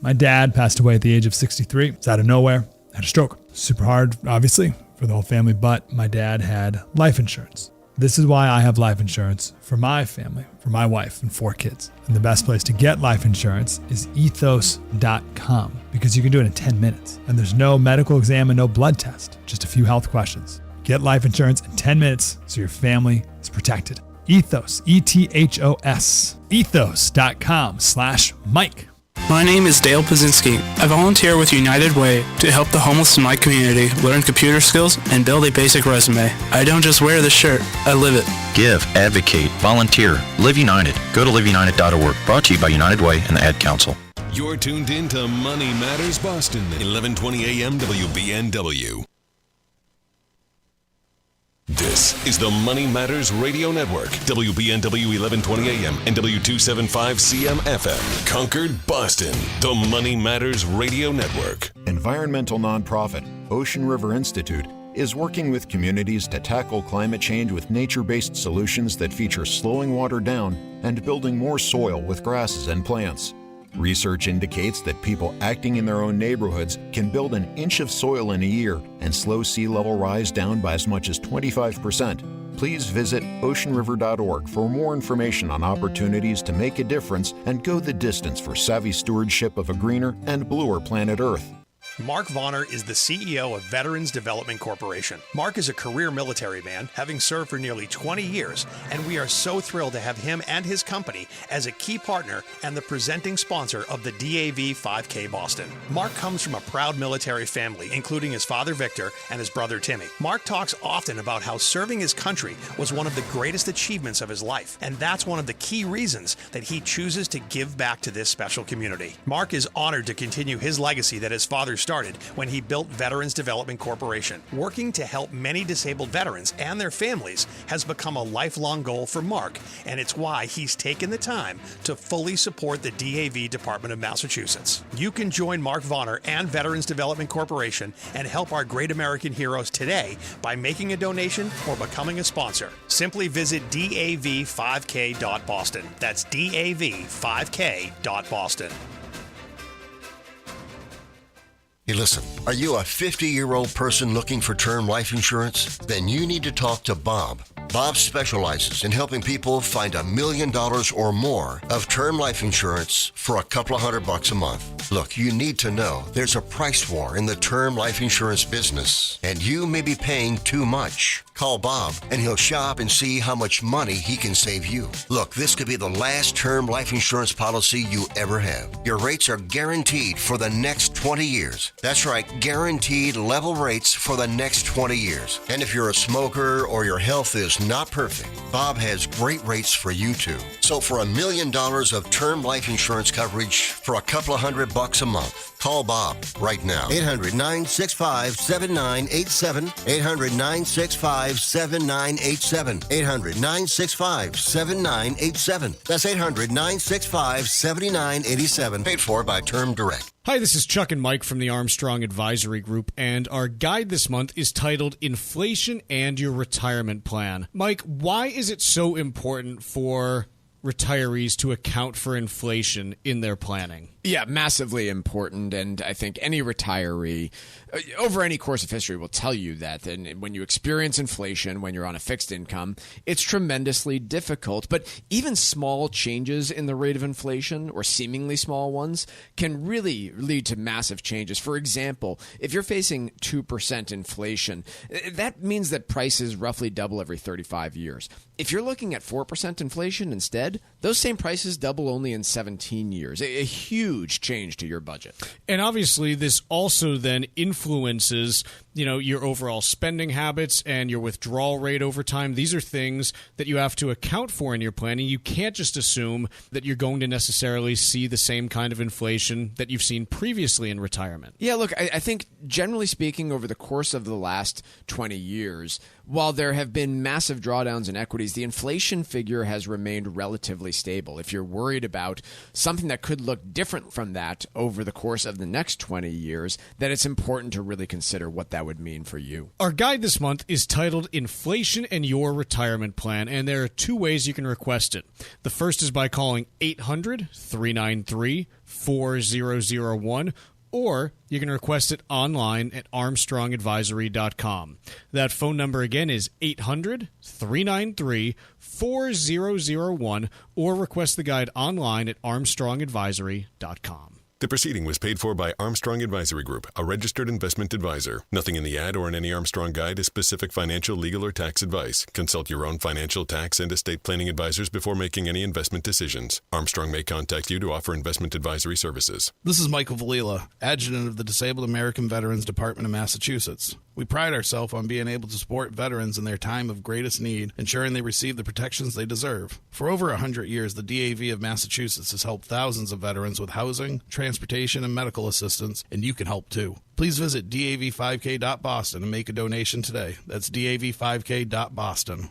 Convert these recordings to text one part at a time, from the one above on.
My dad passed away at the age of 63. It's out of nowhere. Had a stroke. Super hard, obviously, for the whole family, but my dad had life insurance. This is why I have life insurance for my family, for my wife and 4 kids. And the best place to get life insurance is ethos.com because you can do it in 10 minutes. And there's no medical exam and no blood test, just a few health questions. Get life insurance in 10 minutes so your family is protected. Ethos, ETHOS, ethos.com/Mike. My name is Dale Pazinski. I volunteer with United Way to help the homeless in my community learn computer skills and build a basic resume. I don't just wear the shirt, I live it. Give, advocate, volunteer. Live United. Go to liveunited.org. Brought to you by United Way and the Ad Council. You're tuned in to Money Matters Boston, 1120 AM WBNW. This is the Money Matters Radio Network, WBNW 1120 AM and W275 CM FM. Concord, Boston, the Money Matters Radio Network. Environmental nonprofit Ocean River Institute is working with communities to tackle climate change with nature-based solutions that feature slowing water down and building more soil with grasses and plants. Research indicates that people acting in their own neighborhoods can build an inch of soil in a year and slow sea level rise down by as much as 25%. Please visit oceanriver.org for more information on opportunities to make a difference and go the distance for savvy stewardship of a greener and bluer planet Earth. Mark Vonner is the CEO of Veterans Development Corporation. Mark is a career military man, having served for nearly 20 years, and we are so thrilled to have him and his company as a key partner and the presenting sponsor of the DAV 5K Boston. Mark comes from a proud military family, including his father Victor and his brother Timmy. Mark talks often about how serving his country was one of the greatest achievements of his life, and that's one of the key reasons that he chooses to give back to this special community. Mark is honored to continue his legacy that his father started when he built Veterans Development Corporation. Working to help many disabled veterans and their families has become a lifelong goal for Mark, and it's why he's taken the time to fully support the DAV Department of Massachusetts. You can join Mark Vonner and Veterans Development Corporation and help our great American heroes today by making a donation or becoming a sponsor. Simply visit dav5k.boston. That's dav5k.boston. Hey, listen, are you a 50-year-old person looking for term life insurance? Then you need to talk to Bob. Bob specializes in helping people find $1 million or more of term life insurance for a couple of $100 a month. Look, you need to know there's a price war in the term life insurance business, and you may be paying too much. Call Bob, and he'll shop and see how much money he can save you. Look, this could be the last term life insurance policy you ever have. Your rates are guaranteed for the next 20 years. That's right, guaranteed level rates for the next 20 years. And if you're a smoker or your health is not perfect, Bob has great rates for you too. So for $1 million of term life insurance coverage for a couple of $100 a month, call Bob right now. 800-965-7987. 800-965-7987. 800-965-7987. That's 800-965-7987. Paid for by Term Direct. Hi, this is Chuck and Mike from the Armstrong Advisory Group, and our guide this month is titled Inflation and Your Retirement Plan. Mike, why is it so important for retirees to account for inflation in their planning? Yeah, massively important, and I think any retiree over any course of history will tell you that. And when you experience inflation, when you're on a fixed income, it's tremendously difficult. But even small changes in the rate of inflation, or seemingly small ones, can really lead to massive changes. For example, if you're facing 2% inflation, that means that prices roughly double every 35 years. If you're looking at 4% inflation instead, those same prices double only in 17 years. A huge change to your budget. And obviously, this also then influences, your overall spending habits and your withdrawal rate over time. These are things that you have to account for in your planning. You can't just assume that you're going to necessarily see the same kind of inflation that you've seen previously in retirement. Yeah, look, I think generally speaking, over the course of the last 20 years, while there have been massive drawdowns in equities, the inflation figure has remained relatively stable. If you're worried about something that could look different from that over the course of the next 20 years, then it's important to really consider what that would would mean for you. Our guide this month is titled Inflation and Your Retirement Plan, and there are two ways you can request it. The first is by calling 800-393-4001, or you can request it online at armstrongadvisory.com. That phone number again is 800-393-4001, or request the guide online at armstrongadvisory.com. The proceeding was paid for by Armstrong Advisory Group, a registered investment advisor. Nothing in the ad or in any Armstrong guide is specific financial, legal, or tax advice. Consult your own financial, tax, and estate planning advisors before making any investment decisions. Armstrong may contact you to offer investment advisory services. This is Michael Valila, Adjutant of the Disabled American Veterans Department of Massachusetts. We pride ourselves on being able to support veterans in their time of greatest need, ensuring they receive the protections they deserve. For over 100 years, the DAV of Massachusetts has helped thousands of veterans with housing, transportation, and medical assistance, and you can help too. Please visit dav5k.boston and make a donation today. That's dav5k.boston.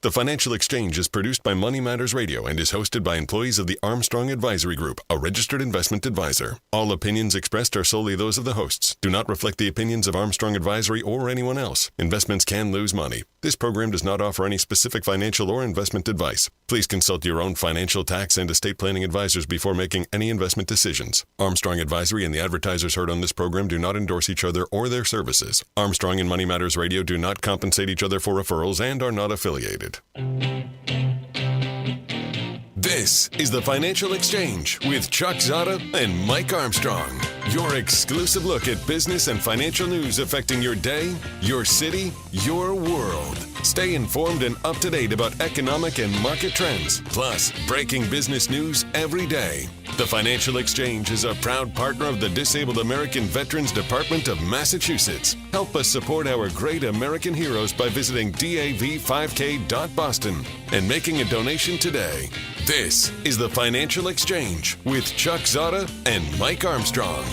The Financial Exchange is produced by Money Matters Radio and is hosted by employees of the Armstrong Advisory Group, a registered investment advisor. All opinions expressed are solely those of the hosts, do not reflect the opinions of Armstrong Advisory or anyone else. Investments can lose money. This program does not offer any specific financial or investment advice. Please consult your own financial, tax, and estate planning advisors before making any investment decisions. Armstrong Advisory and the advertisers heard on this program do not endorse each other or their services. Armstrong and Money Matters Radio do not compensate each other for referrals and are not affiliated. This is the Financial Exchange with Chuck Zodda and Mike Armstrong. Your exclusive look at business and financial news affecting your day, your city, your world. Stay informed and up to date about economic and market trends, plus breaking business news every day. The Financial Exchange is a proud partner of the Disabled American Veterans Department of Massachusetts. Help us support our great American heroes by visiting dav5k.boston and making a donation today. This is the Financial Exchange with Chuck Zodda and Mike Armstrong.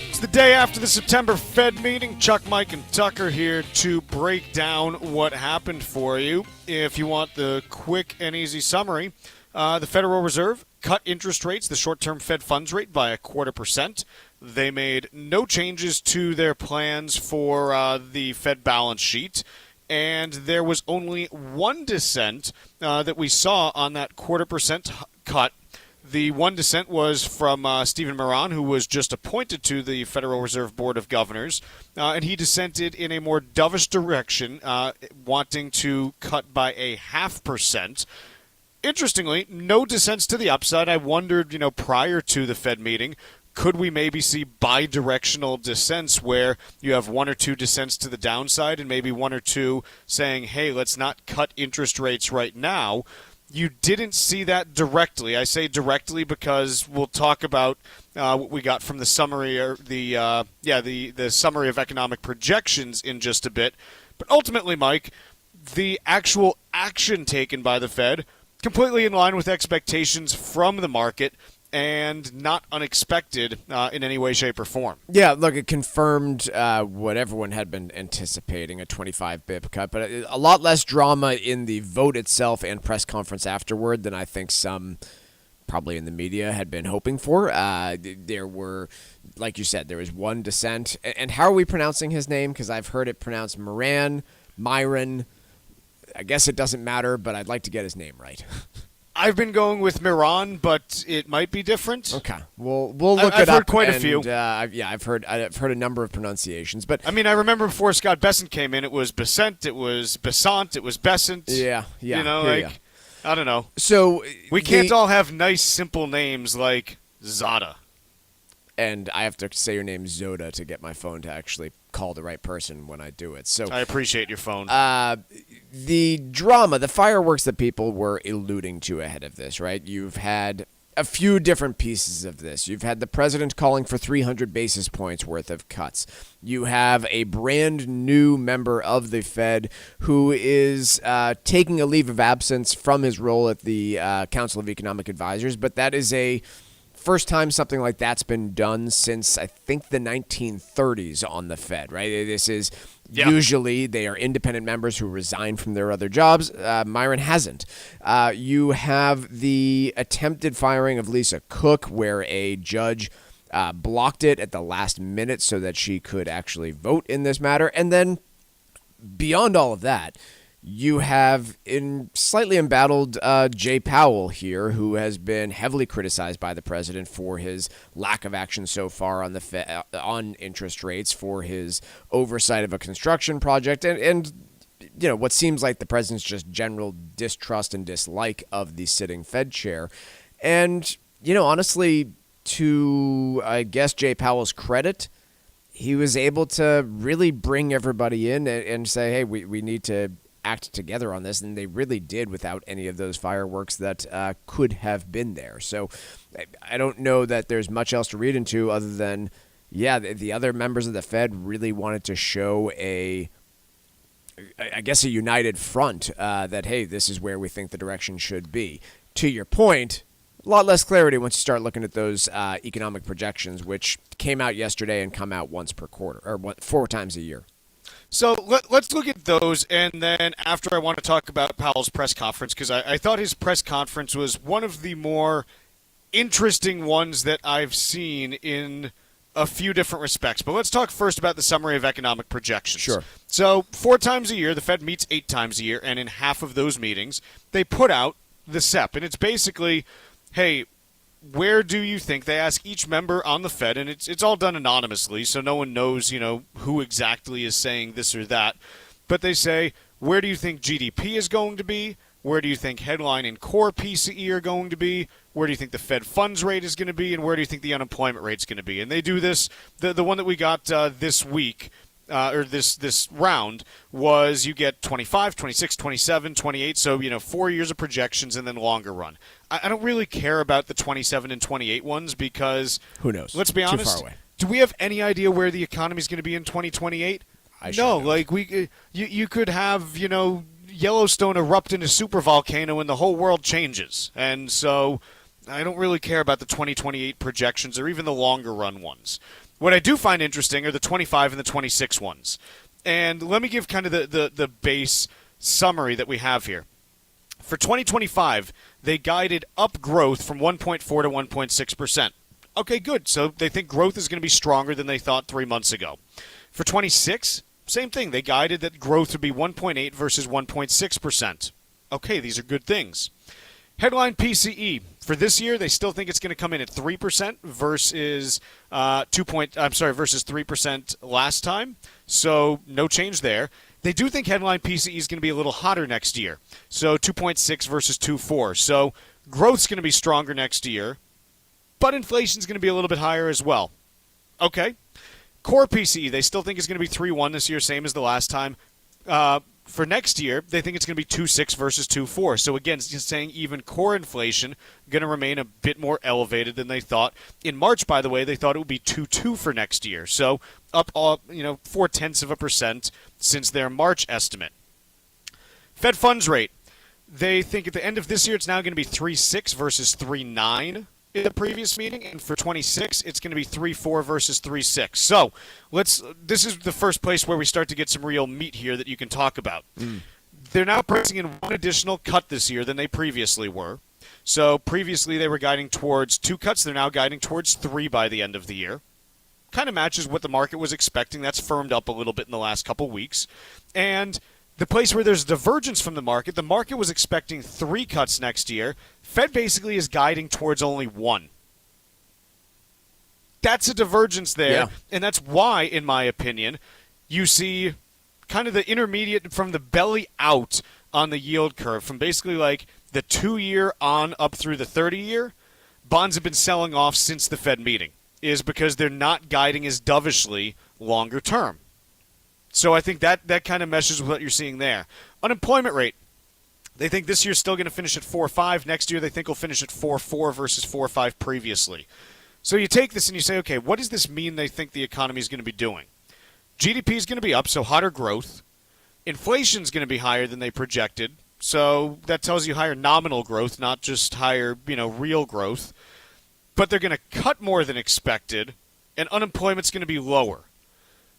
It's the day after the September Fed meeting. Chuck, Mike, and Tucker here to break down what happened for you. If you want the quick and easy summary, the Federal Reserve cut interest rates, the short-term Fed funds rate, by 0.25%. They made no changes to their plans for the Fed balance sheet. And there was only one dissent that we saw on that 0.25% cut. The one dissent was from Stephen Barron, who was just appointed to the Federal Reserve Board of Governors, and he dissented in a more dovish direction, wanting to cut by 0.5%. Interestingly, no dissents to the upside. I wondered, prior to the Fed meeting, could we maybe see bi-directional dissents where you have one or two dissents to the downside and maybe one or two saying, hey, let's not cut interest rates right now? You didn't see that directly. I say directly because we'll talk about what we got from the summary or the summary of economic projections in just a bit. But ultimately, Mike, the actual action taken by the Fed, completely in line with expectations from the market and not unexpected in any way, shape, or form. Yeah, look, it confirmed what everyone had been anticipating, a 25 bip cut, but a lot less drama in the vote itself and press conference afterward than I think some probably in the media had been hoping for. There were, like you said, there was one dissent. And how are we pronouncing his name? Because I've heard it pronounced Myron. I guess it doesn't matter, but I'd like to get his name right. I've been going with Miran, but it might be different. Okay, we'll look it up. I've heard quite a few. I've heard a number of pronunciations, but I mean, I remember before Scott Bessent came in, it was Besant, it was Besant, it was Bessent. Yeah. I don't know. So we can't all have nice, simple names like Zodda. And I have to say your name Zodda to get my phone to actually call the right person when I do it. So I appreciate your phone. The drama, the fireworks that people were alluding to ahead of this, right? You've had a few different pieces of this. You've had the president calling for 300 basis points worth of cuts. You have a brand new member of the Fed who is taking a leave of absence from his role at the Council of Economic Advisors, but that is a first time something like that's been done since, I think, the 1930s on the Fed, right? This is Usually they are independent members who resign from their other jobs. Myron hasn't. You have the attempted firing of Lisa Cook, where a judge blocked it at the last minute so that she could actually vote in this matter. And then beyond all of that, you have slightly embattled Jay Powell here, who has been heavily criticized by the president for his lack of action so far on on interest rates, for his oversight of a construction project, and what seems like the president's just general distrust and dislike of the sitting Fed chair. And honestly, to I guess Jay Powell's credit, he was able to really bring everybody in and say, hey, we need to act together on this, and they really did without any of those fireworks that could have been there. So I don't know that there's much else to read into other than, the other members of the Fed really wanted to show a united front that, hey, this is where we think the direction should be. To your point, a lot less clarity once you start looking at those economic projections, which came out yesterday and come out once per quarter, or 4 times a year. So let's look at those, and then after I want to talk about Powell's press conference, because I thought his press conference was one of the more interesting ones that I've seen in a few different respects. But let's talk first about the summary of economic projections. Sure. So 4 times a year, the Fed meets 8 times a year, and in half of those meetings, they put out the SEP. And it's basically, hey, where do you think, they ask each member on the Fed, and it's all done anonymously, so no one knows, who exactly is saying this or that. But they say, where do you think GDP is going to be? Where do you think headline and core PCE are going to be? Where do you think the Fed funds rate is going to be? And where do you think the unemployment rate is going to be? And they do this, the one that we got this week, or this round, was you get 25, 26, 27, 28, so 4 years of projections and then longer run. I don't really care about the 27 and 28 ones because who knows? Let's be honest. Too far away. Do we have any idea where the economy is going to be in 2028? No, like you could have Yellowstone erupt in a supervolcano and the whole world changes, and so I don't really care about the 2028 projections or even the longer run ones. What I do find interesting are the 25 and the 26 ones. And let me give kind of the base summary that we have here. For 2025, they guided up growth from 1.4 to 1.6%. Okay, good. So they think growth is going to be stronger than they thought 3 months ago. For 26, same thing. They guided that growth would be 1.8 versus 1.6%. Okay, these are good things. Headline PCE. For this year, they still think it's going to come in at 3% versus versus 3% last time. So no change there. They do think headline PCE is going to be a little hotter next year. So 2.6 versus 2.4. So growth's going to be stronger next year, but inflation's going to be a little bit higher as well. Okay. Core PCE, they still think is going to be 3.1 this year, same as the last time. For next year, they think it's going to be 2.6 versus 2.4. So again, just saying even core inflation going to remain a bit more elevated than they thought. In March, by the way, they thought it would be 2.2 for next year. So up 0.4% since their March estimate. Fed funds rate, they think at the end of this year it's now going to be 3.6 versus 3.9 in the previous meeting, and for 26 it's going to be 3.4 versus 3.6. So this is the first place where we start to get some real meat here that you can talk about. They're now pricing in one additional cut this year than they previously were. So previously they were guiding towards 2 cuts. They're now guiding towards 3 by the end of the year. Kind of matches what the market was expecting. That's firmed up a little bit in the last couple weeks. And the place where there's divergence from the market was expecting 3 cuts next year. Fed basically is guiding towards only 1. That's a divergence there, yeah. And that's why, in my opinion, you see kind of the intermediate from the belly out on the yield curve, from basically like the 2-year on up through the 30-year. Bonds have been selling off since the Fed meeting, is because they're not guiding as dovishly longer term. So I think that kind of meshes with what you're seeing there. Unemployment rate. They think this year's still going to finish at 4.5. Next year they think will finish at 4.4 versus 4.5 previously. So you take this and you say, okay, what does this mean they think the economy is going to be doing? GDP is going to be up, so hotter growth. Inflation is going to be higher than they projected. So that tells you higher nominal growth, not just higher, real growth. But they're going to cut more than expected, and unemployment's going to be lower.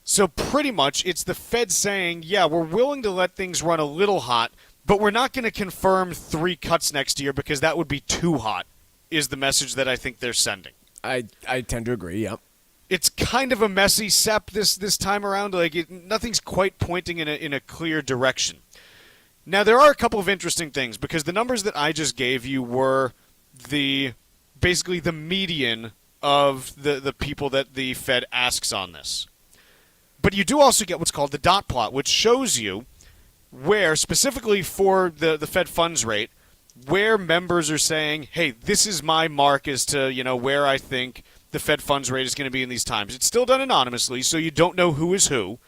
So pretty much it's the Fed saying, yeah, we're willing to let things run a little hot, but we're not going to confirm 3 cuts next year because that would be too hot, is the message that I think they're sending. I tend to agree, yep. It's kind of a messy SEP this time around. Nothing's quite pointing in a clear direction. Now, there are a couple of interesting things because the numbers that I just gave you were basically the median of the people that the Fed asks on this. But you do also get what's called the dot plot, which shows you where, specifically for the Fed funds rate, where members are saying, hey, this is my mark as to, where I think the Fed funds rate is going to be in these times. It's still done anonymously, so you don't know who is who.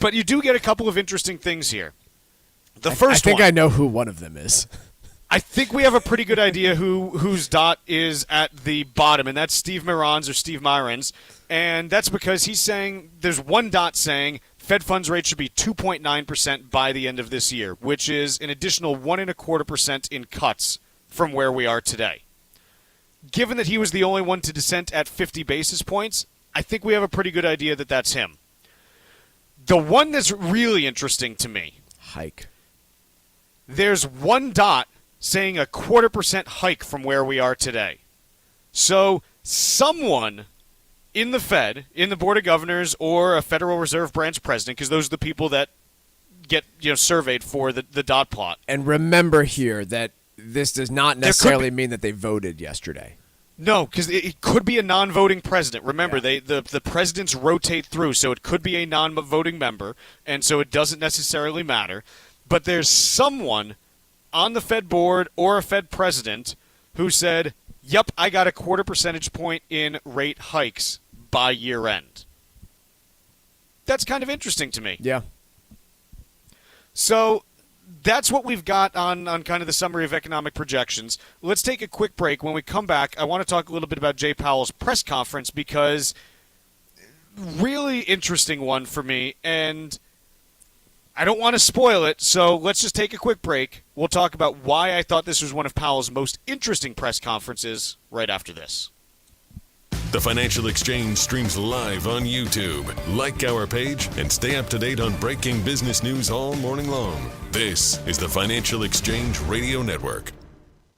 But you do get a couple of interesting things here. I think I know who one of them is. I think we have a pretty good idea whose dot is at the bottom, and that's Steve Myron's. And that's because he's saying there's one dot saying Fed funds rate should be 2.9% by the end of this year, which is an additional 1.25% in cuts from where we are today. Given that he was the only one to dissent at 50 basis points, I think we have a pretty good idea that that's him. The one that's really interesting to me. Hike. There's one dot saying 0.25% hike from where we are today. So someone in the Fed, in the Board of Governors, or a Federal Reserve Branch president, because those are the people that get surveyed for the dot plot. And remember here that this does not necessarily mean that they voted yesterday. No, because it could be a non-voting president. Remember, the presidents rotate through, so it could be a non-voting member, and so it doesn't necessarily matter. But there's someone on the Fed board or a Fed president who said, yep, I got 0.25 percentage point in rate hikes by year end. That's kind of interesting to me. Yeah. So that's what we've got on kind of the summary of economic projections. Let's take a quick break. When we come back, I want to talk a little bit about Jay Powell's press conference because really interesting one for me, and I don't want to spoil it, so let's just take a quick break. We'll talk about why I thought this was one of Powell's most interesting press conferences right after this. The Financial Exchange streams live on YouTube. Like our page and stay up to date on breaking business news all morning long. This is the Financial Exchange Radio Network.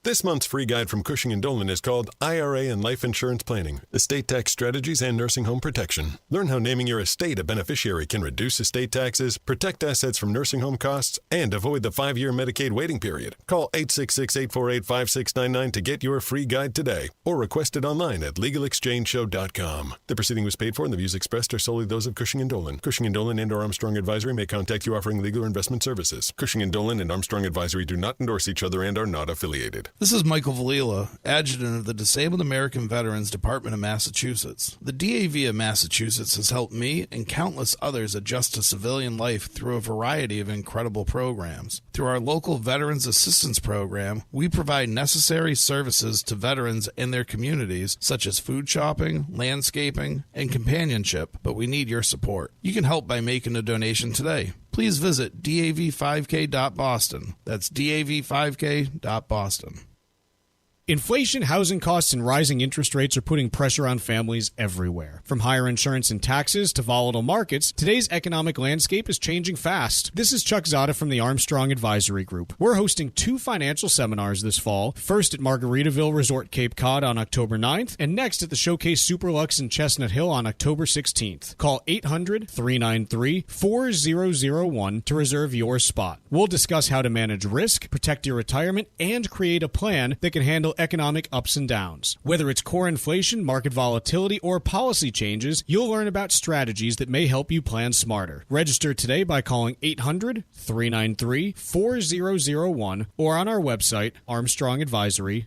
This month's free guide from Cushing & Dolan is called IRA and Life Insurance Planning, Estate Tax Strategies and Nursing Home Protection. Learn how naming your estate a beneficiary can reduce estate taxes, protect assets from nursing home costs, and avoid the 5-year Medicaid waiting period. Call 866-848-5699 to get your free guide today, or request it online at LegalExchangeShow.com. The proceeding was paid for and the views expressed are solely those of Cushing & Dolan. Cushing & Dolan and or Armstrong Advisory may contact you offering legal or investment services. Cushing & Dolan and Armstrong Advisory do not endorse each other and are not affiliated. This is Michael Valila, Adjutant of the Disabled American Veterans Department of Massachusetts. The DAV of Massachusetts has helped me and countless others adjust to civilian life through a variety of incredible programs. Through our local Veterans Assistance Program, we provide necessary services to veterans and their communities, such as food shopping, landscaping, and companionship, but we need your support. You can help by making a donation today. Please visit dav5k.boston. That's dav5k.boston. Inflation, housing costs, and rising interest rates are putting pressure on families everywhere. From higher insurance and taxes to volatile markets, today's economic landscape is changing fast. This is Chuck Zodda from the Armstrong Advisory Group. We're hosting 2 financial seminars this fall, first at Margaritaville Resort Cape Cod on October 9th, and next at the Showcase Superlux in Chestnut Hill on October 16th. Call 800-393-4001 to reserve your spot. We'll discuss how to manage risk, protect your retirement, and create a plan that can handle economic ups and downs. Whether it's core inflation, market volatility, or policy changes, you'll learn about strategies that may help you plan smarter. Register today by calling 800-393-4001 or on our website, armstrongadvisory.com.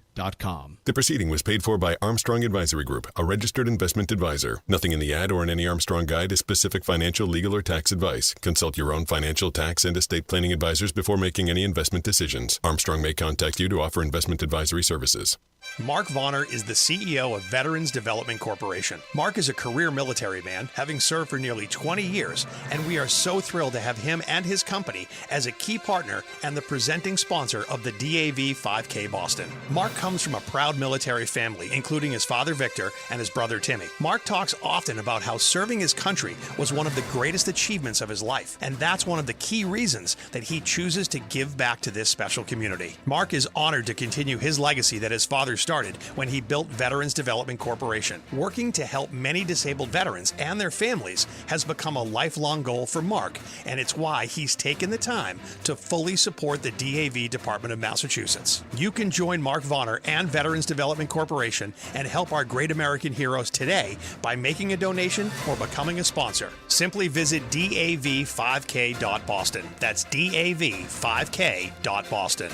The proceeding was paid for by Armstrong Advisory Group, a registered investment advisor. Nothing in the ad or in any Armstrong guide is specific financial, legal, or tax advice. Consult your own financial, tax, and estate planning advisors before making any investment decisions. Armstrong may contact you to offer investment advisory services. Mark Vonner is the CEO of Veterans Development Corporation. Mark is a career military man, having served for nearly 20 years, and we are so thrilled to have him and his company as a key partner and the presenting sponsor of the DAV 5K Boston. Mark comes from a proud military family, including his father Victor and his brother Timmy. Mark talks often about how serving his country was one of the greatest achievements of his life, and that's one of the key reasons that he chooses to give back to this special community. Mark is honored to continue his legacy that his father started when he built Veterans Development Corporation. Working to help many disabled veterans and their families has become a lifelong goal for Mark, and it's why he's taken the time to fully support the DAV Department of Massachusetts. You can join Mark Vonner and Veterans Development Corporation and help our great American heroes today by making a donation or becoming a sponsor. Simply visit dav5k.boston. That's dav5k.boston.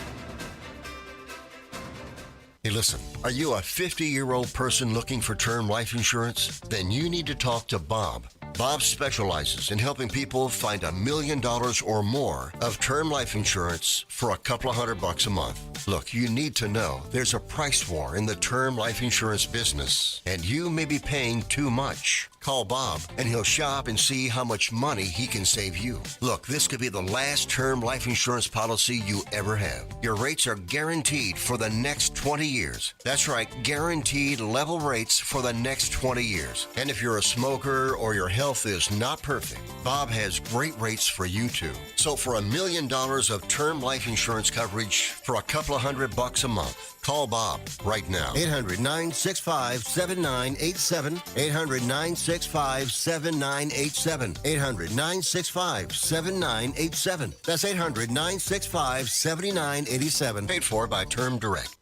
Hey, listen, are you a 50-year-old person looking for term life insurance? Then you need to talk to Bob. Bob specializes in helping people find $1 million or more of term life insurance for a couple of $100 a month. Look, you need to know there's a price war in the term life insurance business, and you may be paying too much. Call Bob, and he'll shop and see how much money he can save you. Look, this could be the last term life insurance policy you ever have. Your rates are guaranteed for the next 20 years. That's right, guaranteed level rates for the next 20 years. And if you're a smoker or your health is not perfect, Bob has great rates for you too. So for $1 million of term life insurance coverage for a couple of $100 a month, call Bob right now. 800-965-7987. 800-965-7987. 800-965-7987. That's 800-965-7987. Paid for by Term Direct.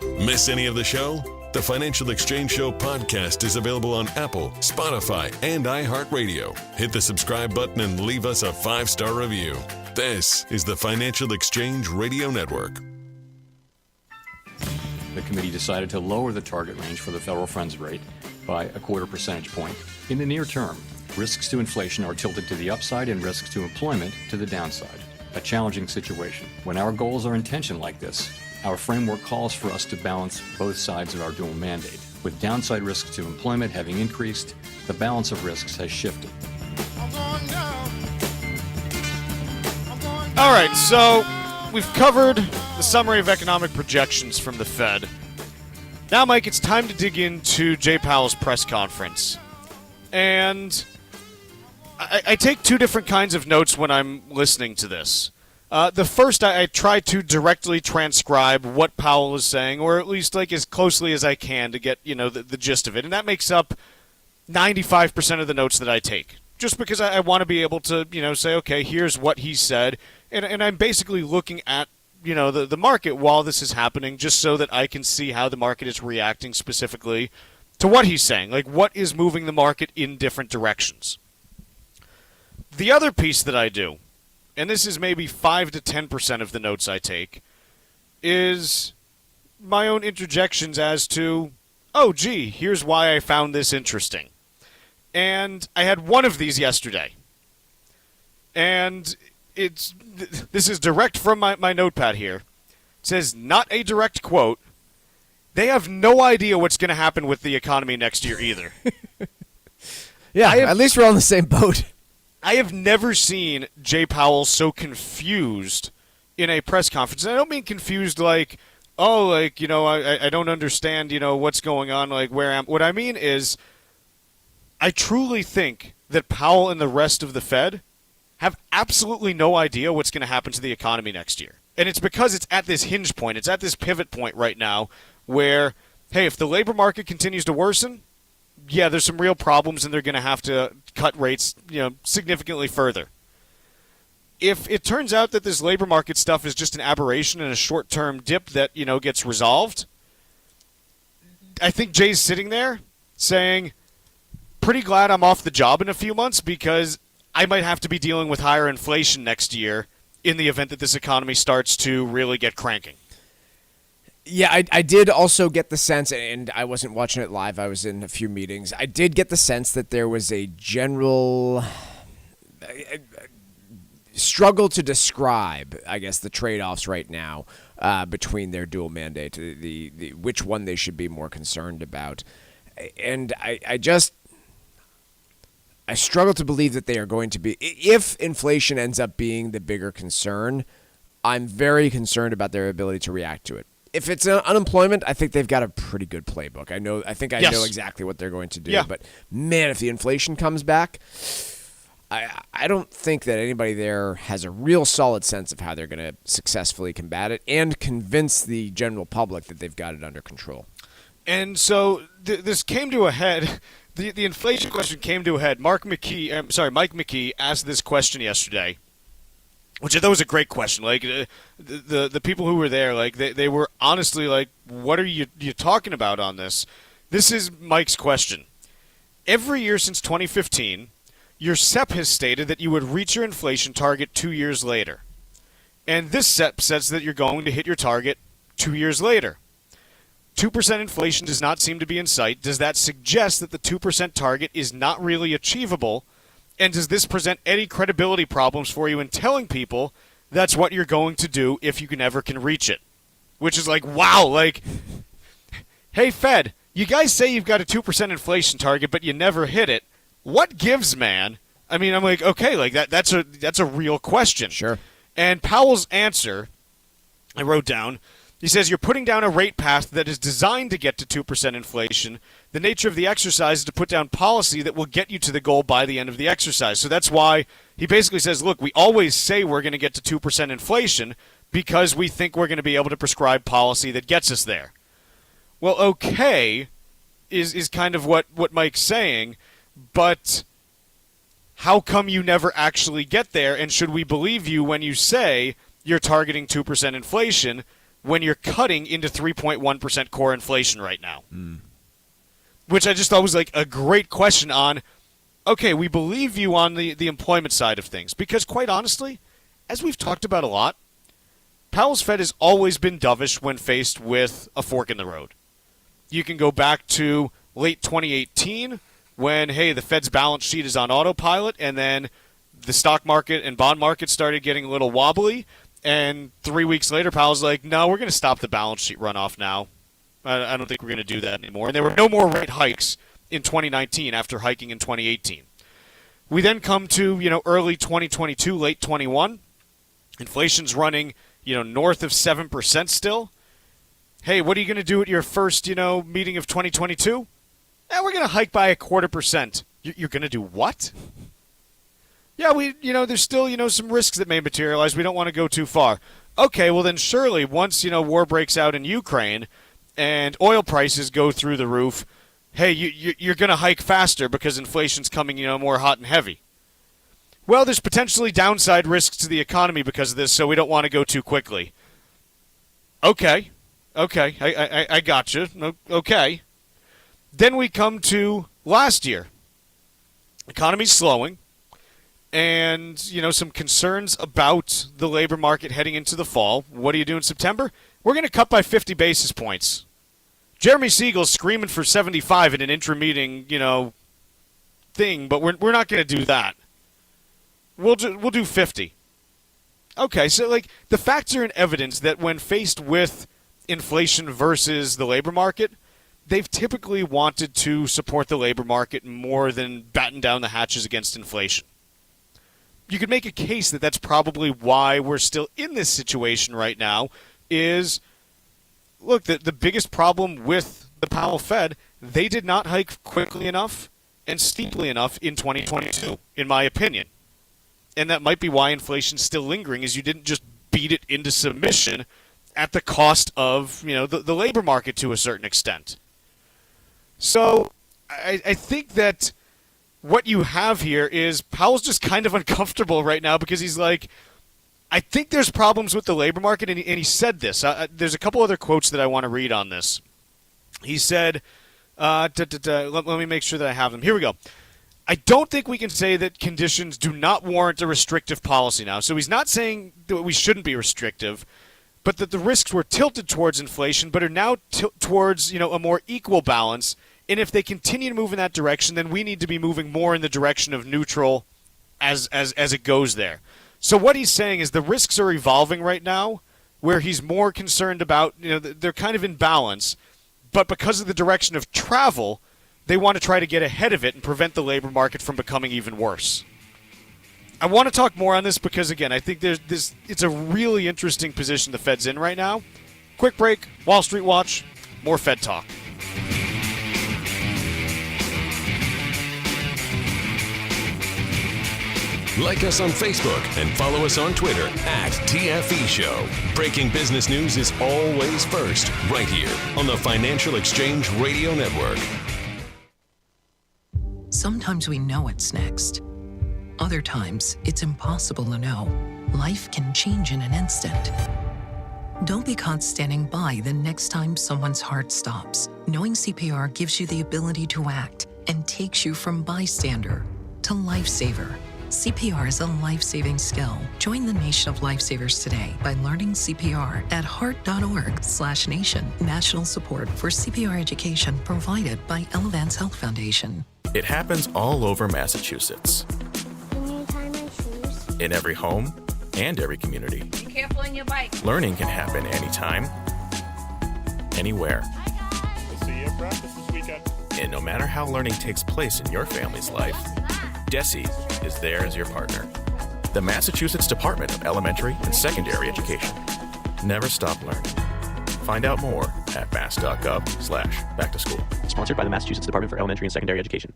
Miss any of the show? The Financial Exchange Show podcast is available on Apple, Spotify, and iHeartRadio. Hit the subscribe button and leave us a 5-star review. This is the Financial Exchange Radio Network. The committee decided to lower the target range for the federal funds rate by a 0.25 percentage point. In the near term, risks to inflation are tilted to the upside and risks to employment to the downside. A challenging situation. When our goals are in tension like this, our framework calls for us to balance both sides of our dual mandate. With downside risks to employment having increased, the balance of risks has shifted. All right, so we've covered the summary of economic projections from the Fed. Now, Mike, it's time to dig into Jay Powell's press conference. And I take two different kinds of notes when I'm listening to this. The first, I try to directly transcribe what Powell is saying, or at least like as closely as I can to get, the gist of it. And that makes up 95% of the notes that I take, just because I want to be able to, say, okay, here's what he said. And I'm basically looking at, the market while this is happening, just so that I can see how the market is reacting specifically to what he's saying, like what is moving the market in different directions. The other piece that I do, and this is maybe 5 to 10% of the notes I take, is my own interjections as to, oh, gee, here's why I found this interesting. And I had one of these yesterday. And this is direct from my notepad here. It says, not a direct quote, they have no idea what's going to happen with the economy next year either. Yeah, at least we're on the same boat. I have never seen Jay Powell so confused in a press conference. And I don't mean confused like, I don't understand, what's going on, like where I'm. What I mean is, I truly think that Powell and the rest of the Fed have absolutely no idea what's going to happen to the economy next year. And it's because it's at this hinge point, it's at this pivot point right now where, hey, if the labor market continues to worsen, yeah, there's some real problems and they're going to have to cut rates, significantly further. If it turns out that this labor market stuff is just an aberration and a short-term dip that, gets resolved, I think Jay's sitting there saying, pretty glad I'm off the job in a few months because I might have to be dealing with higher inflation next year in the event that this economy starts to really get cranking. Yeah, I did also get the sense, and I wasn't watching it live, I was in a few meetings, I did get the sense that there was a general struggle to describe, I guess, the trade-offs right now between their dual mandate, the which one they should be more concerned about. And I struggle to believe that they are going to be, if inflation ends up being the bigger concern, I'm very concerned about their ability to react to it. If it's unemployment, I think they've got a pretty good playbook. I know exactly what they're going to do. Yeah. But man, if the inflation comes back, I don't think that anybody there has a real solid sense of how they're going to successfully combat it and convince the general public that they've got it under control. And so this came to a head. The inflation question came to a head. Mike McKee asked this question yesterday, which I thought was a great question. Like the people who were there, like they were honestly like, "What are you talking about on this?" This is Mike's question. Every year since 2015, your SEP has stated that you would reach your inflation target 2 years later, and this SEP says that you're going to hit your target 2 years later. 2% inflation does not seem to be in sight. Does that suggest that the 2% target is not really achievable? And does this present any credibility problems for you in telling people that's what you're going to do if you ever can reach it? Which is like, wow, like, hey, Fed, you guys say you've got a 2% inflation target, but you never hit it. What gives, man? I mean, I'm like, okay, like that's a real question. Sure. And Powell's answer, I wrote down, he says, you're putting down a rate path that is designed to get to 2% inflation. The nature of the exercise is to put down policy that will get you to the goal by the end of the exercise. So that's why he basically says, look, we always say we're going to get to 2% inflation because we think we're going to be able to prescribe policy that gets us there. Well, okay, is kind of what Mike's saying, but how come you never actually get there? And should we believe you when you say you're targeting 2% inflation when you're cutting into 3.1% core inflation right now? Which I just thought was like a great question on, okay, we believe you on the employment side of things. Because quite honestly, as we've talked about a lot, Powell's Fed has always been dovish when faced with a fork in the road. You can go back to late 2018 when, hey, the Fed's balance sheet is on autopilot, and then the stock market and bond market started getting a little wobbly. And 3 weeks later, Powell's like, no, we're going to stop the balance sheet runoff now. I don't think we're going to do that anymore. And there were no more rate hikes in 2019 after hiking in 2018. We then come to, early 2022, late 21. Inflation's running, north of 7% still. Hey, what are you going to do at your first, meeting of 2022? We're going to hike by 0.25%. You're going to do what? Yeah, there's still, some risks that may materialize. We don't want to go too far. Okay, well then surely once, war breaks out in Ukraine and oil prices go through the roof, hey, you're going to hike faster because inflation's coming, more hot and heavy. Well, there's potentially downside risks to the economy because of this, so we don't want to go too quickly. Okay, I got you. Okay. Then we come to last year. Economy's slowing. And, some concerns about the labor market heading into the fall. What do you do in September? We're going to cut by 50 basis points. Jeremy Siegel's screaming for 75 in an intra-meeting, thing, but we're not going to do that. We'll do 50. Okay, so, the facts are in evidence that when faced with inflation versus the labor market, they've typically wanted to support the labor market more than batten down the hatches against inflation. You could make a case that that's probably why we're still in this situation right now is, look, the biggest problem with the Powell Fed, they did not hike quickly enough and steeply enough in 2022, in my opinion. And that might be why inflation's still lingering, is you didn't just beat it into submission at the cost of, the labor market to a certain extent. So I think that what you have here is Powell's just kind of uncomfortable right now because he's like, I think there's problems with the labor market, and he said this. There's a couple other quotes that I want to read on this. He said, let me make sure that I have them. Here we go. I don't think we can say that conditions do not warrant a restrictive policy now. So he's not saying that we shouldn't be restrictive, but that the risks were tilted towards inflation, but are now towards a more equal balance. And if they continue to move in that direction, then we need to be moving more in the direction of neutral as it goes there. So what he's saying is the risks are evolving right now, where he's more concerned about, they're kind of in balance, but because of the direction of travel, they want to try to get ahead of it and prevent the labor market from becoming even worse. I want to talk more on this because, again, I think it's a really interesting position the Fed's in right now. Quick break, Wall Street Watch, more Fed talk. Like us on Facebook and follow us on Twitter @TFE Show. Breaking business news is always first, right here on the Financial Exchange Radio Network. Sometimes we know what's next. Other times, it's impossible to know. Life can change in an instant. Don't be caught standing by the next time someone's heart stops. Knowing CPR gives you the ability to act and takes you from bystander to lifesaver. CPR is a life-saving skill. Join the nation of lifesavers today by learning CPR at heart.org/nation. National support for CPR education provided by Elevance Health Foundation. It happens all over Massachusetts. Can you tie my shoes? In every home and every community. Be careful on your bike. Learning can happen anytime, anywhere. Hi, guys. We'll see you at practice this weekend. And no matter how learning takes place in your family's life, DESE is there as your partner. The Massachusetts Department of Elementary and Secondary Education. Never stop learning. Find out more at mass.gov/back-to-school. Sponsored by the Massachusetts Department for Elementary and Secondary Education.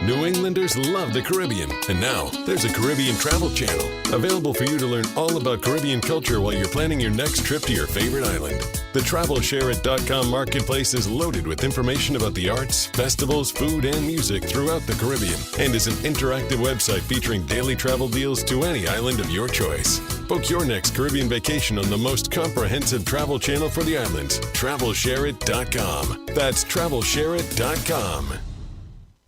New Englanders love the Caribbean, and now there's a Caribbean travel channel available for you to learn all about Caribbean culture while you're planning your next trip to your favorite island. The TravelShareIt.com marketplace is loaded with information about the arts, festivals, food, and music throughout the Caribbean, and is an interactive website featuring daily travel deals to any island of your choice. Book your next Caribbean vacation on the most comprehensive travel channel for the islands, TravelShareIt.com. That's TravelShareIt.com.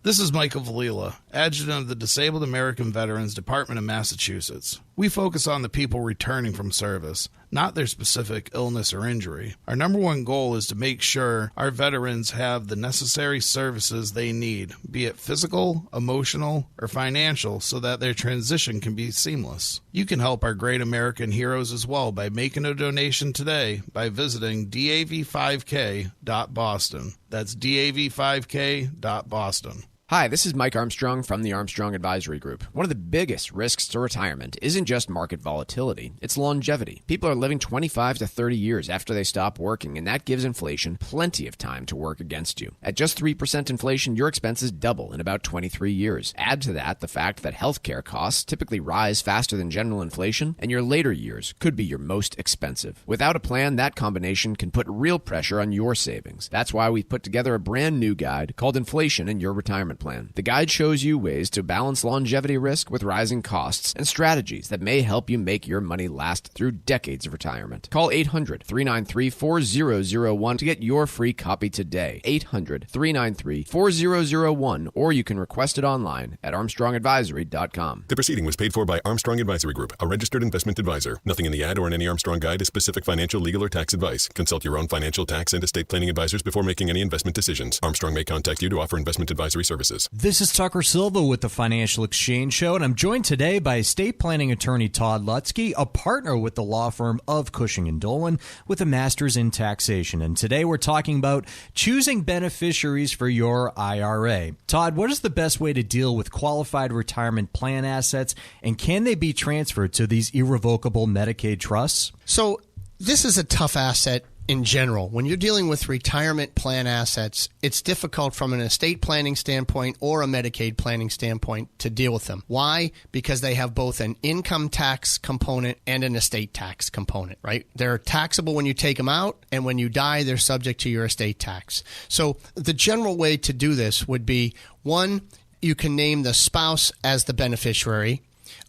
This is Michael Valila, Adjutant of the Disabled American Veterans Department of Massachusetts. We focus on the people returning from service, not their specific illness or injury. Our number one goal is to make sure our veterans have the necessary services they need, be it physical, emotional, or financial, so that their transition can be seamless. You can help our great American heroes as well by making a donation today by visiting dav5k.boston. That's dav5k.boston. Hi, this is Mike Armstrong from the Armstrong Advisory Group. One of the biggest risks to retirement isn't just market volatility, it's longevity. People are living 25 to 30 years after they stop working, and that gives inflation plenty of time to work against you. At just 3% inflation, your expenses double in about 23 years. Add to that the fact that healthcare costs typically rise faster than general inflation, and your later years could be your most expensive. Without a plan, that combination can put real pressure on your savings. That's why we've put together a brand new guide called Inflation in Your Retirement Plan. The guide shows you ways to balance longevity risk with rising costs and strategies that may help you make your money last through decades of retirement. Call 800-393-4001 to get your free copy today. 800-393-4001, or you can request it online at armstrongadvisory.com. The proceeding was paid for by Armstrong Advisory Group, a registered investment advisor. Nothing in the ad or in any Armstrong guide is specific financial, legal, or tax advice. Consult your own financial, tax, and estate planning advisors before making any investment decisions. Armstrong may contact you to offer investment advisory services. This is Tucker Silva with the Financial Exchange Show, and I'm joined today by estate planning attorney Todd Lutzke, a partner with the law firm of Cushing & Dolan with a master's in taxation. And today we're talking about choosing beneficiaries for your IRA. Todd, what is the best way to deal with qualified retirement plan assets, and can they be transferred to these irrevocable Medicaid trusts? So this is a tough asset in general. When you're dealing with retirement plan assets, it's difficult from an estate planning standpoint or a Medicaid planning standpoint to deal with them. Why? Because they have both an income tax component and an estate tax component, right? They're taxable when you take them out, and when you die, they're subject to your estate tax. So the general way to do this would be, one, you can name the spouse as the beneficiary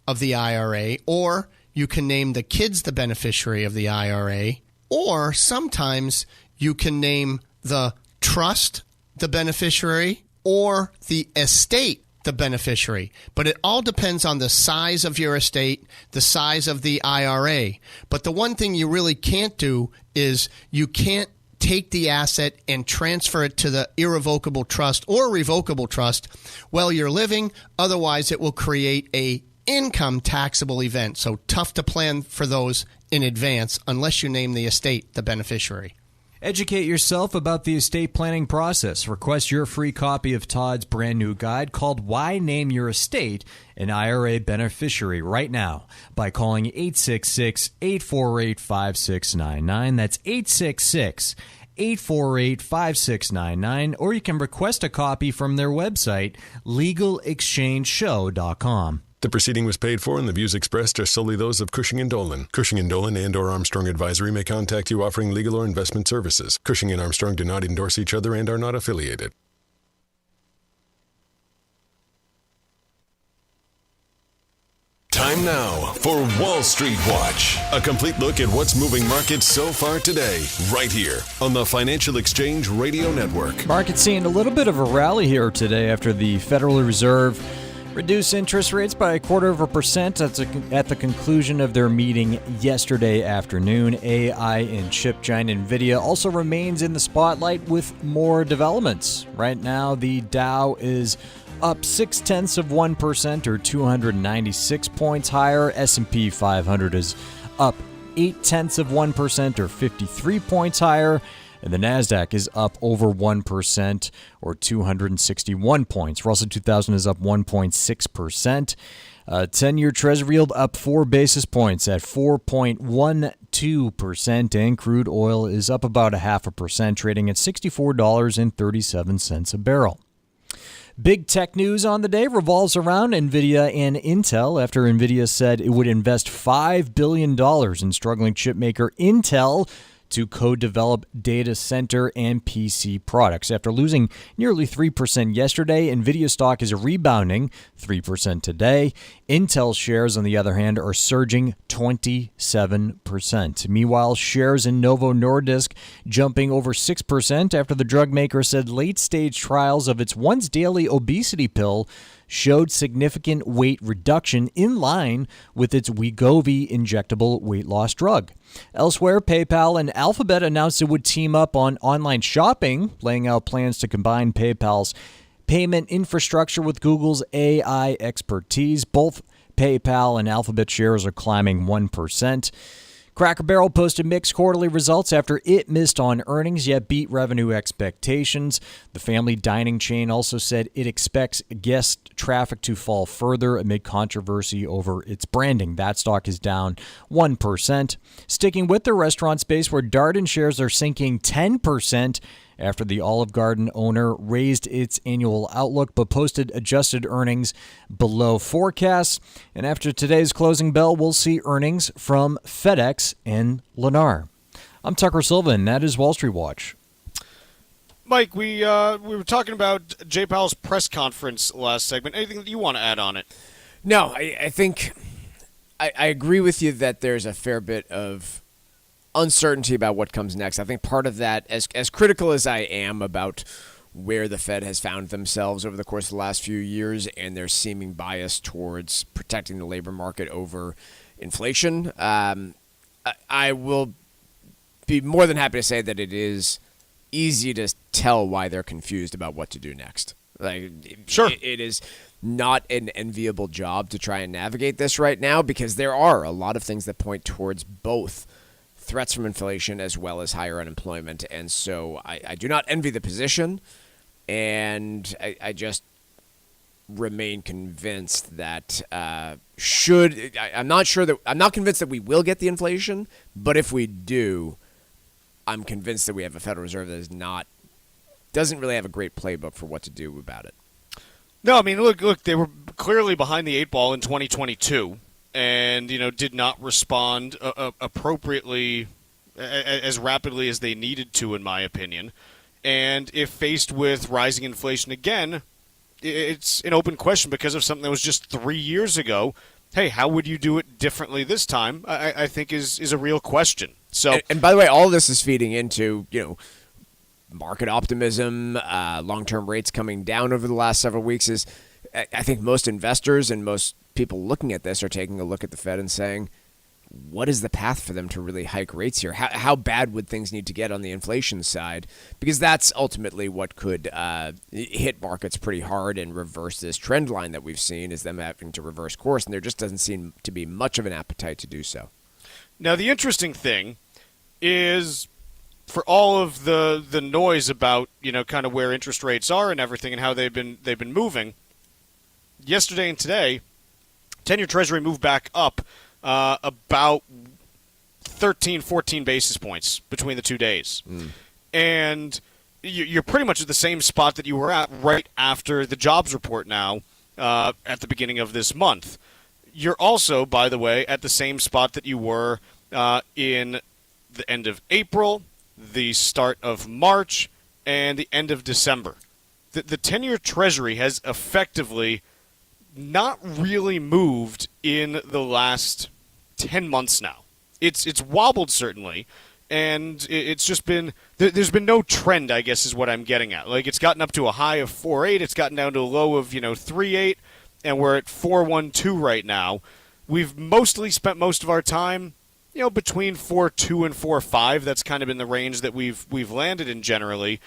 of the IRA, or you can name the kids the beneficiary of the IRA, or sometimes you can name the trust the beneficiary or the estate the beneficiary. But it all depends on the size of your estate, the size of the IRA. But the one thing you really can't do is you can't take the asset and transfer it to the irrevocable trust or revocable trust while you're living. Otherwise, it will create a income taxable event. So tough to plan for those in advance unless you name the estate the beneficiary. Educate yourself about the estate planning process. Request your free copy of Todd's brand new guide called Why Name Your Estate an IRA Beneficiary right now by calling 866-848-5699. That's 848-5699, or you can request a copy from their website, legalexchangeshow.com. The proceeding was paid for, and the views expressed are solely those of Cushing & Dolan. Cushing & Dolan and/or Armstrong Advisory may contact you offering legal or investment services. Cushing and Armstrong do not endorse each other and are not affiliated. Time now for Wall Street Watch, a complete look at what's moving markets so far today, right here on the Financial Exchange Radio Network. Markets seeing a little bit of a rally here today after the Federal Reserve reduced interest rates by 0.25% at the conclusion of their meeting yesterday afternoon. AI and chip giant Nvidia also remains in the spotlight with more developments. Right now, the Dow is up 0.6% or 296 points higher. S&P 500 is up 0.8% or 53 points higher. And the NASDAQ is up over 1% or 261 points. Russell 2000 is up 1.6%. 10-year Treasury yield up 4 basis points at 4.12%. And crude oil is up about 0.5%, trading at $64.37 a barrel. Big tech news on the day revolves around Nvidia and Intel after Nvidia said it would invest $5 billion in struggling chipmaker Intel to co-develop data center and PC products. After losing nearly 3% yesterday, Nvidia stock is rebounding 3% today. Intel shares, on the other hand, are surging 27%. Meanwhile, shares in Novo Nordisk jumping over 6% after the drug maker said late-stage trials of its once-daily obesity pill showed significant weight reduction in line with its Wegovy injectable weight loss drug. Elsewhere, PayPal and Alphabet announced it would team up on online shopping, laying out plans to combine PayPal's payment infrastructure with Google's AI expertise. Both PayPal and Alphabet shares are climbing 1%. Cracker Barrel posted mixed quarterly results after it missed on earnings, yet beat revenue expectations. The family dining chain also said it expects guest traffic to fall further amid controversy over its branding. That stock is down 1%. Sticking with the restaurant space, where Darden shares are sinking 10% after the Olive Garden owner raised its annual outlook but posted adjusted earnings below forecasts. And after today's closing bell, we'll see earnings from FedEx and Lennar. I'm Tucker Silva, and that is Wall Street Watch. Mike, we were talking about Jay Powell's press conference last segment. Anything that you want to add on it? No, I think I agree with you that there's a fair bit of uncertainty about what comes next. I think part of that, as critical as I am about where the Fed has found themselves over the course of the last few years and their seeming bias towards protecting the labor market over inflation, I will be more than happy to say that it is easy to tell why they're confused about what to do next. Sure. It is not an enviable job to try and navigate this right now because there are a lot of things that point towards both threats from inflation as well as higher unemployment. And so I do not envy the position, and I just remain convinced that I'm not convinced that we will get the inflation, but if we do, I'm convinced that we have a Federal Reserve that doesn't really have a great playbook for what to do about it. No, I mean, look, they were clearly behind the eight ball in 2022. And, did not respond appropriately as rapidly as they needed to, in my opinion. And if faced with rising inflation again, it's an open question because of something that was just 3 years ago. Hey, how would you do it differently this time? I think is a real question. So, and by the way, all of this is feeding into, market optimism, long-term rates coming down over the last several weeks. I think most investors and most people looking at this are taking a look at the Fed and saying, what is the path for them to really hike rates here? How bad would things need to get on the inflation side? Because that's ultimately what could hit markets pretty hard and reverse this trend line that we've seen, is them having to reverse course, and there just doesn't seem to be much of an appetite to do so. Now, the interesting thing is, for all of the noise about, kind of where interest rates are and everything and how they've been moving, yesterday and today, 10-year Treasury moved back up about 13, 14 basis points between the 2 days. And you're pretty much at the same spot that you were at right after the jobs report now at the beginning of this month. You're also, by the way, at the same spot that you were in the end of April, the start of March, and the end of December. The 10-year Treasury has effectively not really moved in the last 10 months now. It's wobbled, certainly, and it's just been there's been no trend, I guess, is what I'm getting at. Like, it's gotten up to a high of 4.8, it's gotten down to a low of 3.8, and we're at 4.12 right now. We've mostly spent most of our time between 4.2 and 4.5. That's kind of been the range that we've landed in generally,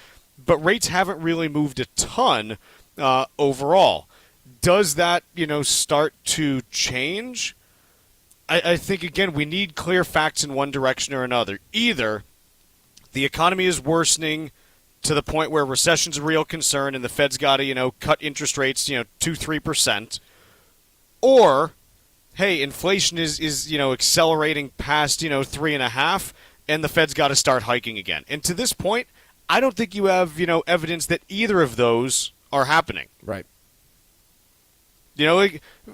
but rates haven't really moved a ton overall. Does that start to change? I think, again, we need clear facts in one direction or another. Either the economy is worsening to the point where recession's a real concern and the Fed's got to cut interest rates 2-3%, or hey, inflation is accelerating past 3.5%, and the Fed's got to start hiking again. And to this point, I don't think you have evidence that either of those are happening. Right.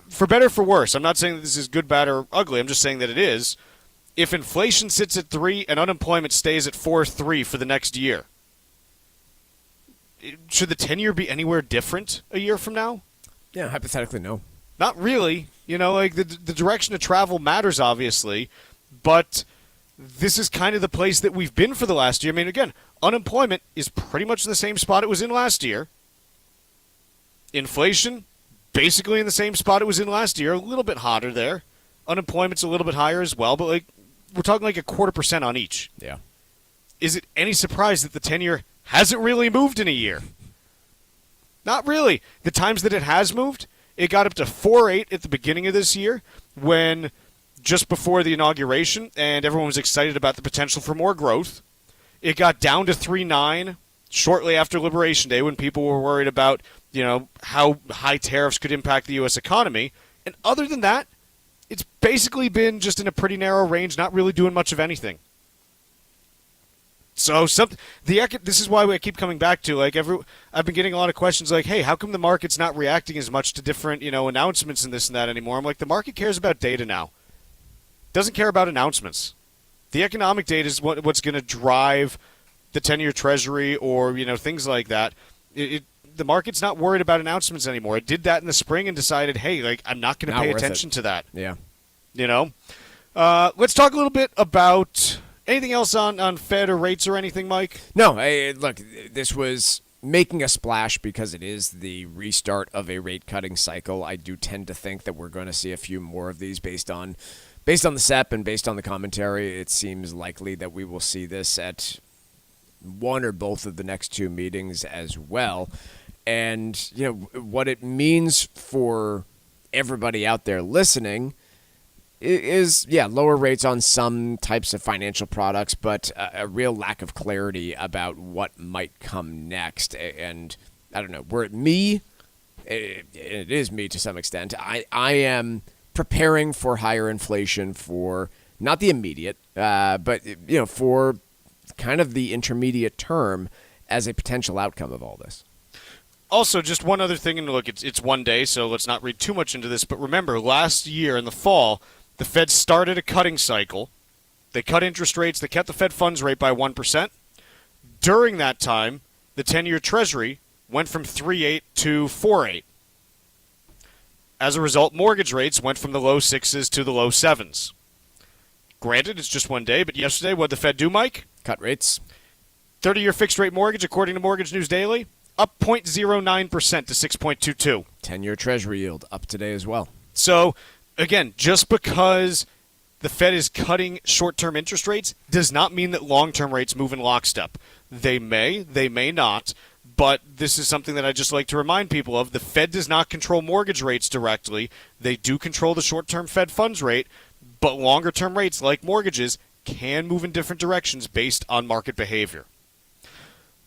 For better or for worse, I'm not saying that this is good, bad, or ugly. I'm just saying that it is. If inflation sits at 3 and unemployment stays at 4.3 for the next year, should the 10-year be anywhere different a year from now? Yeah, hypothetically, no. Not really. The direction of travel matters, obviously, but this is kind of the place that we've been for the last year. I mean, again, unemployment is pretty much in the same spot it was in last year. Inflation, basically in the same spot it was in last year, a little bit hotter there. Unemployment's a little bit higher as well, but we're talking like 0.25% on each. Yeah. Is it any surprise that the 10-year hasn't really moved in a year? Not really. The times that it has moved, it got up to 4.8 at the beginning of this year, when just before the inauguration, and everyone was excited about the potential for more growth. It got down to 3.9 shortly after Liberation Day, when people were worried about how high tariffs could impact the U.S. economy. And other than that, it's basically been just in a pretty narrow range, not really doing much of anything. So this is why I keep coming back to, I've been getting a lot of questions like, hey, how come the market's not reacting as much to different, announcements and this and that anymore? I'm like, the market cares about data now. Doesn't care about announcements. The economic data is what's going to drive the 10-year Treasury or, things like that. The market's not worried about announcements anymore. It did that in the spring and decided, hey, I'm not going to pay attention to that. Yeah. Let's talk a little bit about anything else on Fed or rates or anything, Mike? No. Look, this was making a splash because it is the restart of a rate-cutting cycle. I do tend to think that we're going to see a few more of these based on the SEP and based on the commentary. It seems likely that we will see this at one or both of the next two meetings as well. And, what it means for everybody out there listening is, lower rates on some types of financial products, but a real lack of clarity about what might come next. And I don't know, it is me to some extent. I am preparing for higher inflation for not the immediate, but, for kind of the intermediate term as a potential outcome of all this. Also, just one other thing, and look, it's one day, so let's not read too much into this, but remember, last year in the fall, the Fed started a cutting cycle. They cut interest rates. They kept the Fed funds rate by 1%. During that time, the 10-year Treasury went from 3.8 to 4.8. As a result, mortgage rates went from the low 6s to the low 7s. Granted, it's just one day, but yesterday, what did the Fed do, Mike? Cut rates. 30-year fixed-rate mortgage, according to Mortgage News Daily, up 0.09% to 6.22. 10-year Treasury yield up today as well. So, again, just because the Fed is cutting short-term interest rates does not mean that long-term rates move in lockstep. They may not, but this is something that I just like to remind people of. The Fed does not control mortgage rates directly. They do control the short-term Fed funds rate, but longer-term rates, like mortgages, can move in different directions based on market behavior.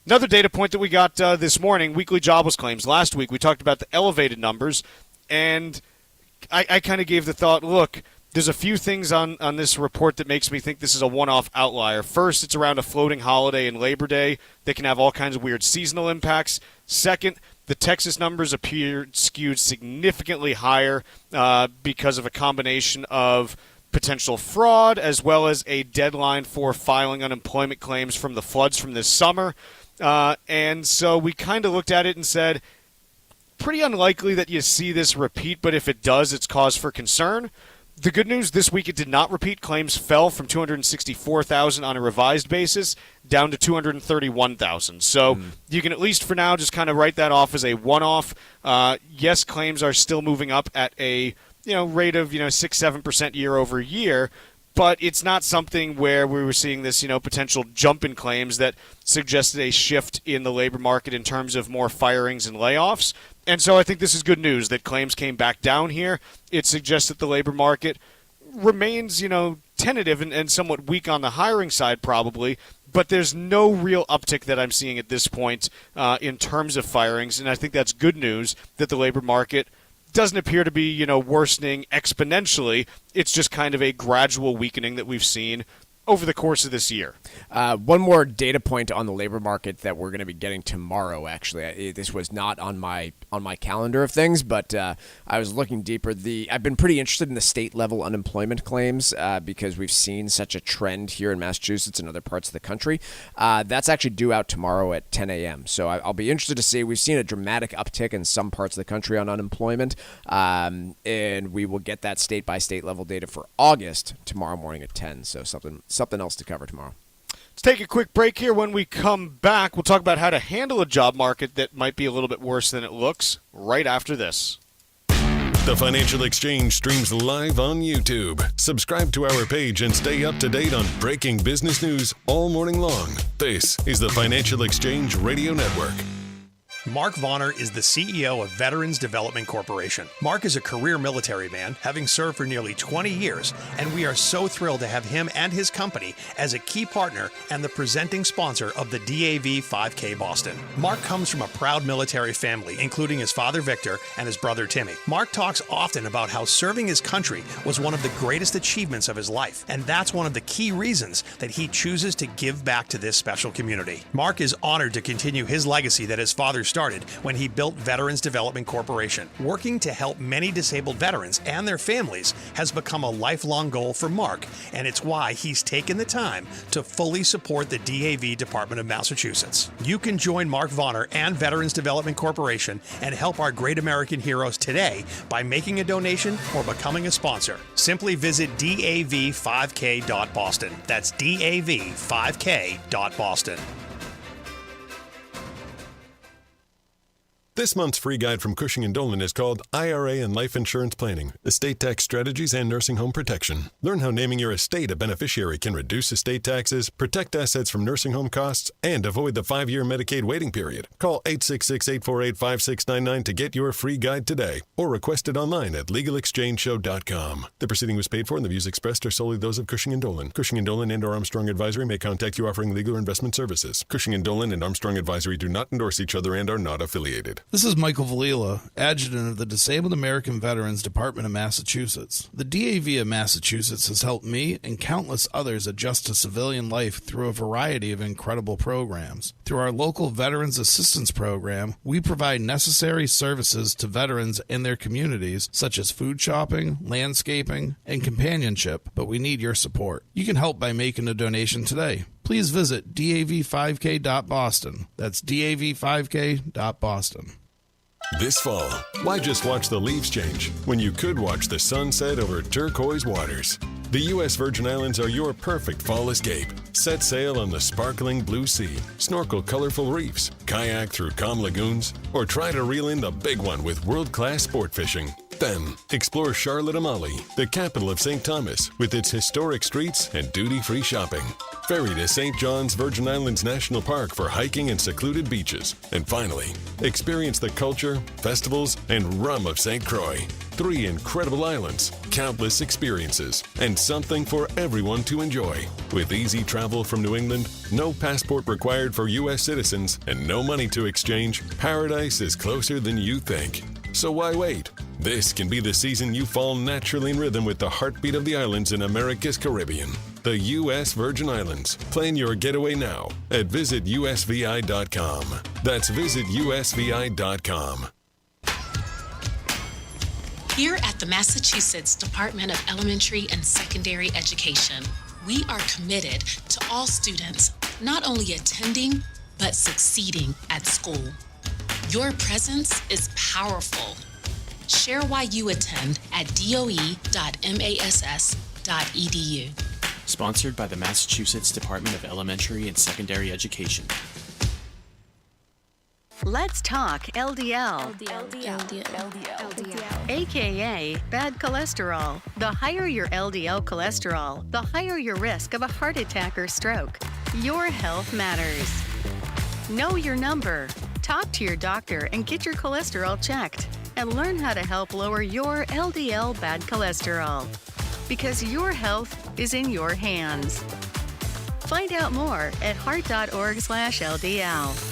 Another data point that we got this morning, weekly jobless claims. Last week we talked about the elevated numbers, and I kind of gave the thought, look, there's a few things on this report that makes me think this is a one-off outlier. First, it's around a floating holiday and Labor Day that can have all kinds of weird seasonal impacts. Second, the Texas numbers appear skewed significantly higher because of a combination of potential fraud as well as a deadline for filing unemployment claims from the floods from this summer. And so we kind of looked at it and said, pretty unlikely that you see this repeat, but if it does, it's cause for concern. The good news, this week it did not repeat. Claims fell from 264,000 on a revised basis down to 231,000. So you can at least for now just kind of write that off as a one-off. Yes, claims are still moving up at a rate of 6-7% year over year, but it's not something where we were seeing this potential jump in claims that suggested a shift in the labor market in terms of more firings and layoffs. And so I think this is good news that claims came back down here. It suggests that the labor market remains, tentative and somewhat weak on the hiring side probably, but there's no real uptick that I'm seeing at this point in terms of firings. And I think that's good news that the labor market doesn't appear to be, worsening exponentially. It's just kind of a gradual weakening that we've seen over the course of this year. One more data point on the labor market that we're going to be getting tomorrow, actually. This was not on my calendar of things, but I was looking deeper. I've been pretty interested in the state-level unemployment claims because we've seen such a trend here in Massachusetts and other parts of the country. That's actually due out tomorrow at 10 a.m., so I'll be interested to see. We've seen a dramatic uptick in some parts of the country on unemployment, and we will get that state-by-state level data for August tomorrow morning at 10, so something else to cover tomorrow. Let's take a quick break here. When we come back, we'll talk about how to handle a job market that might be a little bit worse than it looks right after this. The Financial Exchange streams live on YouTube. Subscribe to our page and stay up to date on breaking business news all morning long. This is the Financial Exchange Radio Network. Mark Vonner is the CEO of Veterans Development Corporation. Mark is a career military man, having served for nearly 20 years, and we are so thrilled to have him and his company as a key partner and the presenting sponsor of the DAV 5K Boston. Mark comes from a proud military family, including his father Victor and his brother Timmy. Mark talks often about how serving his country was one of the greatest achievements of his life, and that's one of the key reasons that he chooses to give back to this special community. Mark is honored to continue his legacy that his father started when he built Veterans Development Corporation. Working to help many disabled veterans and their families has become a lifelong goal for Mark, and it's why he's taken the time to fully support the DAV Department of Massachusetts. You can join Mark Vonner and Veterans Development Corporation and help our great American heroes today by making a donation or becoming a sponsor. Simply visit dav5k.boston. That's dav5k.boston. This month's free guide from Cushing & Dolan is called IRA and Life Insurance Planning, Estate Tax Strategies and Nursing Home Protection. Learn how naming your estate a beneficiary can reduce estate taxes, protect assets from nursing home costs, and avoid the 5-year Medicaid waiting period. Call 866-848-5699 to get your free guide today, or request it online at LegalExchangeShow.com. The proceeding was paid for and the views expressed are solely those of Cushing & Dolan. Cushing & Dolan and/or Armstrong Advisory may contact you offering legal or investment services. Cushing & Dolan and Armstrong Advisory do not endorse each other and are not affiliated. This is Michael Valila, Adjutant of the Disabled American Veterans Department of Massachusetts. The DAV of Massachusetts has helped me and countless others adjust to civilian life through a variety of incredible programs. Through our local Veterans Assistance Program, we provide necessary services to veterans and their communities, such as food shopping, landscaping, and companionship, but we need your support. You can help by making a donation today. Please visit dav5k.boston. That's dav5k.boston. This fall, why just watch the leaves change when you could watch the sunset over turquoise waters? The U.S. Virgin Islands are your perfect fall escape. Set sail on the sparkling blue sea, snorkel colorful reefs, kayak through calm lagoons, or try to reel in the big one with world-class sport fishing. Then, explore Charlotte-Amalie, the capital of St. Thomas, with its historic streets and duty-free shopping. Ferry to St. John's Virgin Islands National Park for hiking and secluded beaches. And finally, experience the culture, festivals, and rum of St. Croix. 3 incredible islands, countless experiences, and something for everyone to enjoy. With easy travel from New England, no passport required for U.S. citizens, and no money to exchange, paradise is closer than you think. So why wait? This can be the season you fall naturally in rhythm with the heartbeat of the islands in America's Caribbean. The U.S. Virgin Islands. Plan your getaway now at visitusvi.com. That's visitusvi.com. Here at the Massachusetts Department of Elementary and Secondary Education, we are committed to all students not only attending, but succeeding at school. Your presence is powerful. Share why you attend at doe.mass.edu. Sponsored by the Massachusetts Department of Elementary and Secondary Education. Let's talk LDL. AKA bad cholesterol. The higher your LDL cholesterol, the higher your risk of a heart attack or stroke. Your health matters. Know your number. Talk to your doctor and get your cholesterol checked. And learn how to help lower your LDL bad cholesterol. Because your health is in your hands. Find out more at heart.org/LDL.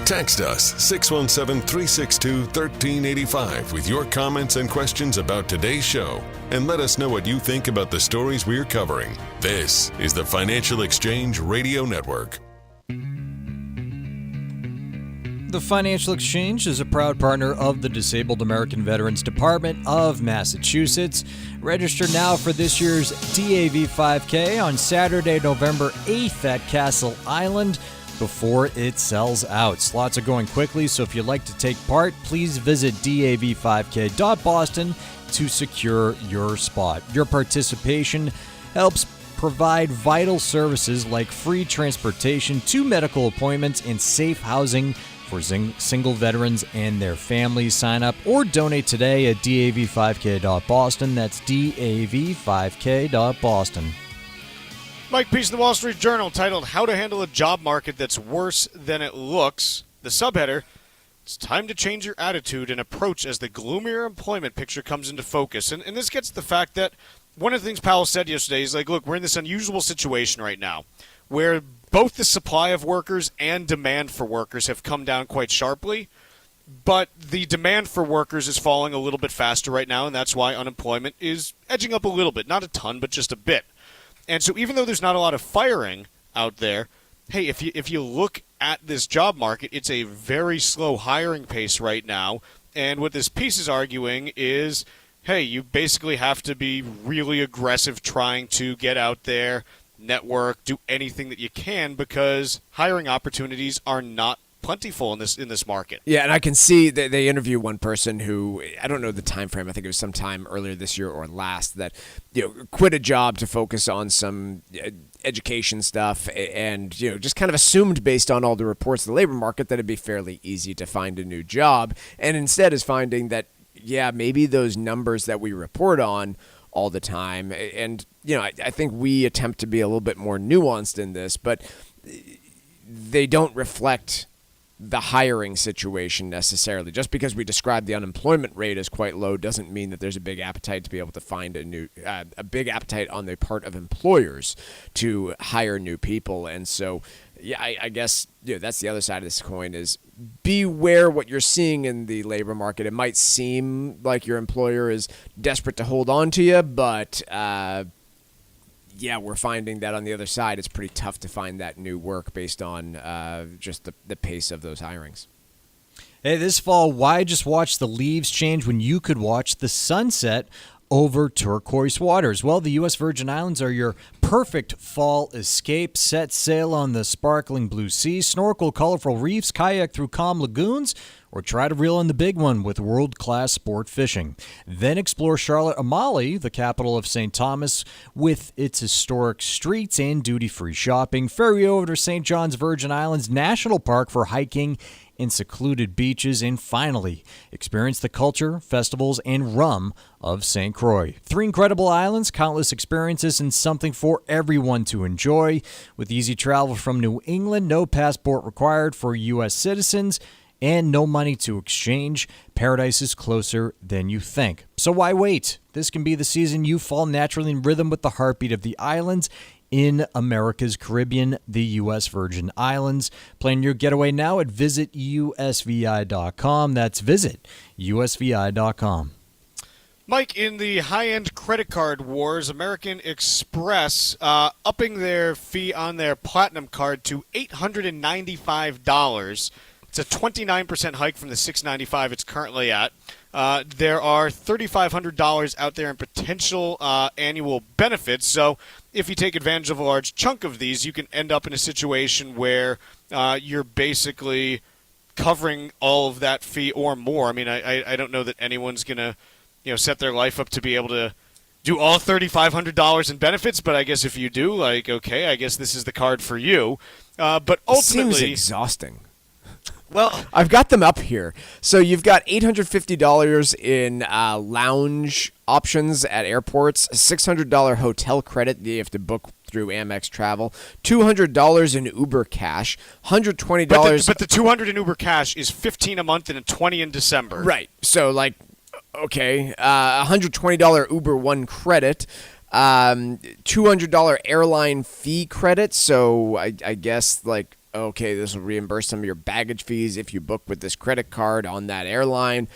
Text us 617-362-1385 with your comments and questions about today's show, and let us know what you think about the stories we're covering. This is the Financial Exchange Radio Network. The Financial Exchange is a proud partner of the Disabled American Veterans Department of Massachusetts. Register now for this year's DAV 5K on Saturday, November 8th at Castle Island before it sells out. Slots are going quickly, so if you'd like to take part, please visit dav5k.boston to secure your spot. Your participation helps provide vital services like free transportation to medical appointments and safe housing for single veterans and their families. Sign up or donate today at dav5k.boston. That's dav5k.boston. Mike Peace in the Wall Street Journal, titled How to Handle a Job Market That's Worse Than It Looks. The subheader, it's time to change your attitude and approach as the gloomier employment picture comes into focus. And this gets to the fact that one of the things Powell said yesterday is, like, look, we're in this unusual situation right now where both the supply of workers and demand for workers have come down quite sharply, but the demand for workers is falling a little bit faster right now, and that's why unemployment is edging up a little bit. Not a ton, but just a bit. And so even though there's not a lot of firing out there, hey, if you look at this job market, it's a very slow hiring pace right now. And what this piece is arguing is, hey, you basically have to be really aggressive trying to get out there, network, do anything that you can, because hiring opportunities are not plentiful in this market. Yeah, and I can see that they interview one person who, I don't know the time frame, I think it was sometime earlier this year or last, that quit a job to focus on some education stuff and just kind of assumed based on all the reports of the labor market that it'd be fairly easy to find a new job, and instead is finding that, yeah, maybe those numbers that we report on all the time, and I think we attempt to be a little bit more nuanced in this, but they don't reflect the hiring situation necessarily. Just because we describe the unemployment rate as quite low doesn't mean that there's a big appetite to be able to find a big appetite on the part of employers to hire new people. And so, yeah, I guess that's the other side of this coin is beware what you're seeing in the labor market. It might seem like your employer is desperate to hold on to you, but yeah, we're finding that on the other side, it's pretty tough to find that new work based on just the pace of those hirings. Hey, this fall, why just watch the leaves change when you could watch the sunset over turquoise waters? Well, the U.S. Virgin Islands are your perfect fall escape. Set sail on the sparkling blue sea, snorkel colorful reefs, kayak through calm lagoons, or try to reel in the big one with world-class sport fishing. Then explore Charlotte-Amalie, the capital of St. Thomas, with its historic streets and duty-free shopping. Ferry over to St. John's Virgin Islands National Park for hiking and secluded beaches. And finally, experience the culture, festivals, and rum of St. Croix. 3 incredible islands, countless experiences, and something for everyone to enjoy. With easy travel from New England, no passport required for U.S. citizens, and no money to exchange, paradise is closer than you think. So why wait? This can be the season you fall naturally in rhythm with the heartbeat of the islands in America's Caribbean, the U.S. Virgin Islands. Plan your getaway now at visitusvi.com. That's visitusvi.com. Mike, in the high-end credit card wars, American Express upping their fee on their Platinum card to $895. It's a 29% hike from the $695 it's currently at. There are $3,500 out there in potential annual benefits. So if you take advantage of a large chunk of these, you can end up in a situation where you're basically covering all of that fee or more. I mean, I don't know that anyone's going to set their life up to be able to do all $3,500 in benefits, but I guess if you do, okay, I guess this is the card for you. But ultimately, seems exhausting. Well, I've got them up here. So you've got $850 in lounge options at airports, $600 hotel credit that you have to book through Amex Travel, $200 in Uber Cash, $120. But the $200 in Uber Cash is $15 a month and $20 in December. Right. So okay, $120 Uber One credit. $200 airline fee credit. So I guess okay, this will reimburse some of your baggage fees if you book with this credit card on that airline.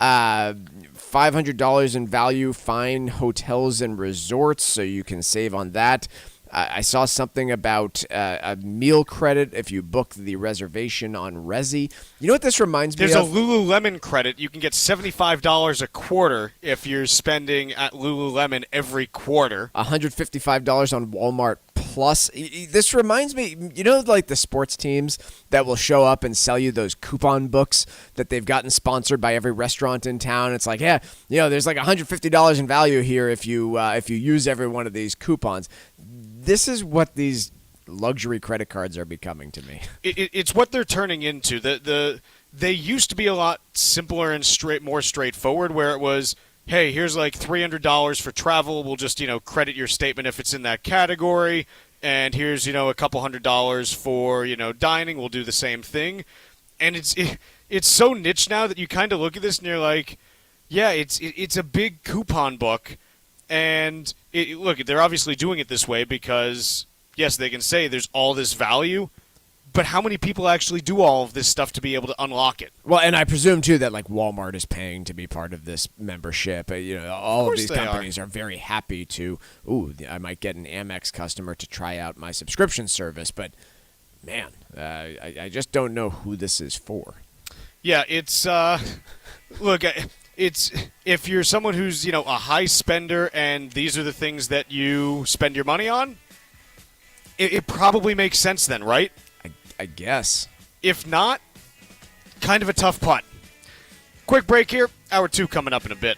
$500 in value fine hotels and resorts, so you can save on that. I saw something about a meal credit if you book the reservation on Resi. You know what this reminds me of? There's a Lululemon credit. You can get $75 a quarter if you're spending at Lululemon every quarter. $155 on Walmart Plus. This reminds me, the sports teams that will show up and sell you those coupon books that they've gotten sponsored by every restaurant in town. It's there's $150 in value here if you use every one of these coupons. This is what these luxury credit cards are becoming to me. It's what they're turning into. They used to be a lot simpler and more straightforward, where it was, hey, here's $300 for travel. We'll just credit your statement if it's in that category, and here's a couple $100 for dining. We'll do the same thing, and it's so niche now that you kind of look at this and you're like, yeah, it's a big coupon book. And look, they're obviously doing it this way because, yes, they can say there's all this value, but how many people actually do all of this stuff to be able to unlock it? Well, and I presume, too, that Walmart is paying to be part of this membership. All of these companies are very happy to, I might get an Amex customer to try out my subscription service, but, man, I just don't know who this is for. Yeah, it's, look, it's if you're someone who's a high spender and these are the things that you spend your money on, it probably makes sense then, right? I guess. If not, kind of a tough putt. Quick break here. Hour 2 coming up in a bit.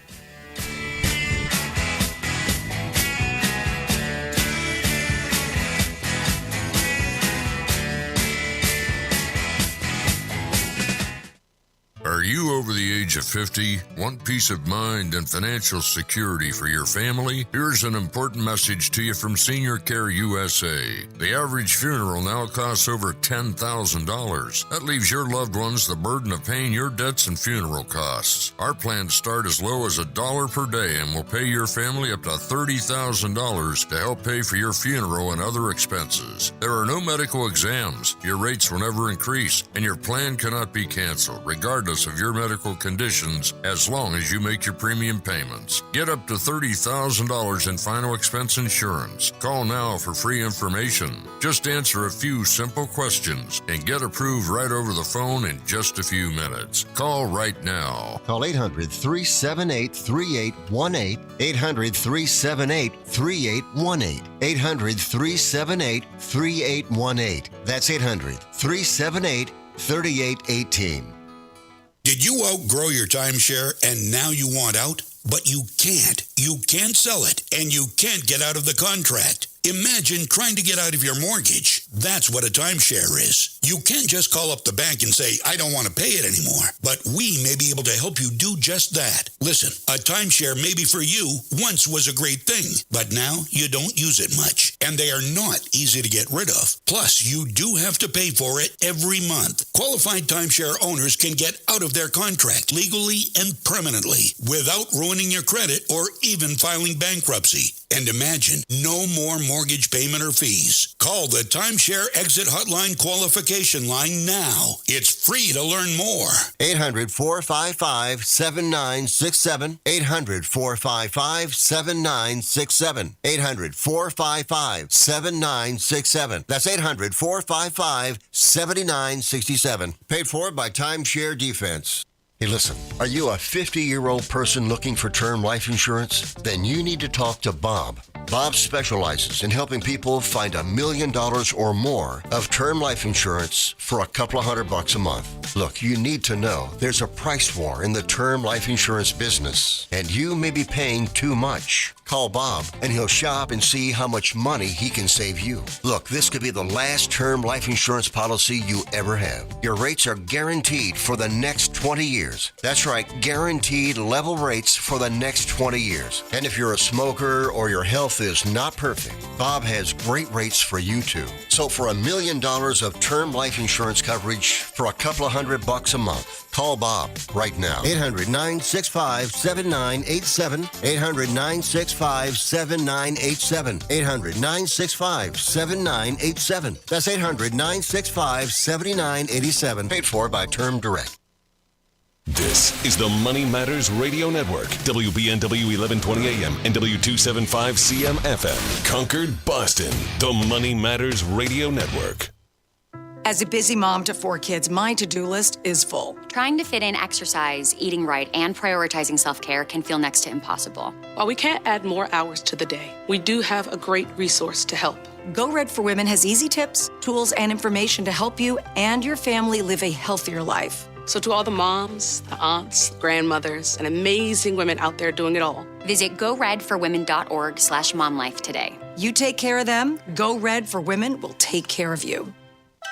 Are you over the age of 50? Want peace of mind and financial security for your family? Here's an important message to you from Senior Care USA. The average funeral now costs over $10,000. That leaves your loved ones the burden of paying your debts and funeral costs. Our plans start as low as $1 per day and will pay your family up to $30,000 to help pay for your funeral and other expenses. There are no medical exams. Your rates will never increase, and your plan cannot be canceled, regardless of of your medical conditions as long as you make your premium payments. Get up to $30,000 in final expense insurance. Call now for free information. Just answer a few simple questions and get approved right over the phone in just a few minutes. Call right now. Call 800-378-3818. 800-378-3818. 800-378-3818. That's 800-378-3818. Did you outgrow your timeshare and now you want out? But you can't. You can't sell it, and you can't get out of the contract. Imagine trying to get out of your mortgage. That's what a timeshare is. You can't just call up the bank and say, I don't want to pay it anymore. But we may be able to help you do just that. Listen, a timeshare maybe for you once was a great thing, but now you don't use it much. And they are not easy to get rid of. Plus, you do have to pay for it every month. Qualified timeshare owners can get out of their contract legally and permanently without ruining your credit or even filing bankruptcy. And imagine no more mortgage payment or fees. Call the Timeshare Exit Hotline qualification line now. It's free to learn more. 800-455-7967. 800-455-7967. 800-455-7967. That's 800-455-7967. Paid for by Timeshare Defense. Hey, listen, are you a 50-year-old person looking for term life insurance? Then you need to talk to Bob. Bob specializes in helping people find $1 million or more of term life insurance for a couple of $100 a month. Look, you need to know there's a price war in the term life insurance business, and you may be paying too much. Call Bob, and he'll shop and see how much money he can save you. Look, this could be the last term life insurance policy you ever have. Your rates are guaranteed for the next 20 years. That's right, guaranteed level rates for the next 20 years. And if you're a smoker or your health is not perfect, Bob has great rates for you too. So for $1 million of term life insurance coverage for a couple of $100 a month, call Bob right now. 800-965-7987. 800-965-7987. 800-965-7987. That's 800-965-7987. Paid for by Term Direct. This is the Money Matters Radio Network, WBNW 1120 AM and W275 CM FM. Concord, Boston, the Money Matters Radio Network. As a busy mom to 4 kids, my to-do list is full. Trying to fit in exercise, eating right, and prioritizing self-care can feel next to impossible. While we can't add more hours to the day, we do have a great resource to help. Go Red for Women has easy tips, tools, and information to help you and your family live a healthier life. So to all the moms, the aunts, grandmothers, and amazing women out there doing it all, visit goredforwomen.org/momlife today. You take care of them, Go Red for Women will take care of you.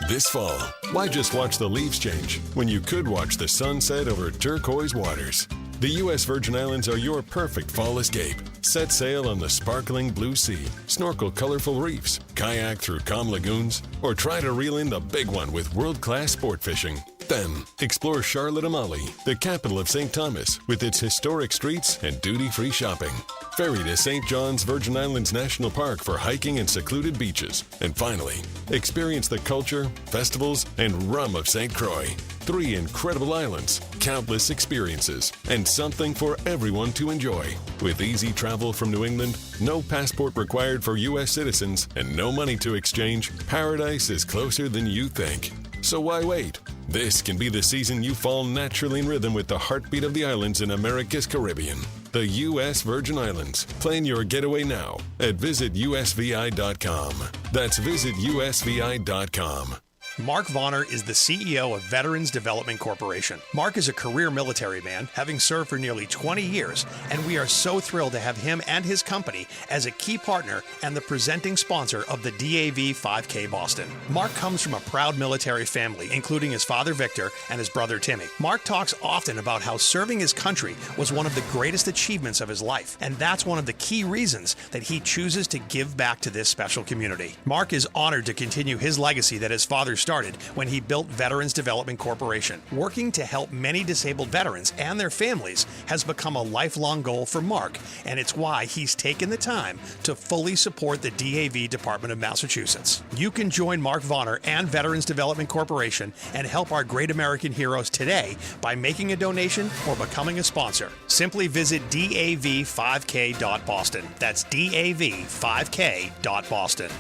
This fall, why just watch the leaves change when you could watch the sunset over turquoise waters? The U.S. Virgin Islands are your perfect fall escape. Set sail on the sparkling blue sea, snorkel colorful reefs, kayak through calm lagoons, or try to reel in the big one with world-class sport fishing. Then, explore Charlotte-Amalie, the capital of St. Thomas, with its historic streets and duty-free shopping. Ferry to St. John's Virgin Islands National Park for hiking and secluded beaches. And finally, experience the culture, festivals, and rum of St. Croix. 3 incredible islands, countless experiences, and something for everyone to enjoy. With easy travel from New England, no passport required for U.S. citizens, and no money to exchange, paradise is closer than you think. So why wait? This can be the season you fall naturally in rhythm with the heartbeat of the islands in America's Caribbean. The U.S. Virgin Islands. Plan your getaway now at visitusvi.com. That's visitusvi.com. Mark Vonner is the CEO of Veterans Development Corporation. Mark is a career military man, having served for nearly 20 years, and we are so thrilled to have him and his company as a key partner and the presenting sponsor of the DAV 5K Boston. Mark comes from a proud military family, including his father Victor and his brother Timmy. Mark talks often about how serving his country was one of the greatest achievements of his life, and that's one of the key reasons that he chooses to give back to this special community. Mark is honored to continue his legacy that his father started when he built Veterans Development Corporation. Working to help many disabled veterans and their families has become a lifelong goal for Mark, and it's why he's taken the time to fully support the DAV Department of Massachusetts. You can join Mark Vonner and Veterans Development Corporation and help our great American heroes today by making a donation or becoming a sponsor. Simply visit dav5k.boston. That's dav5k.boston.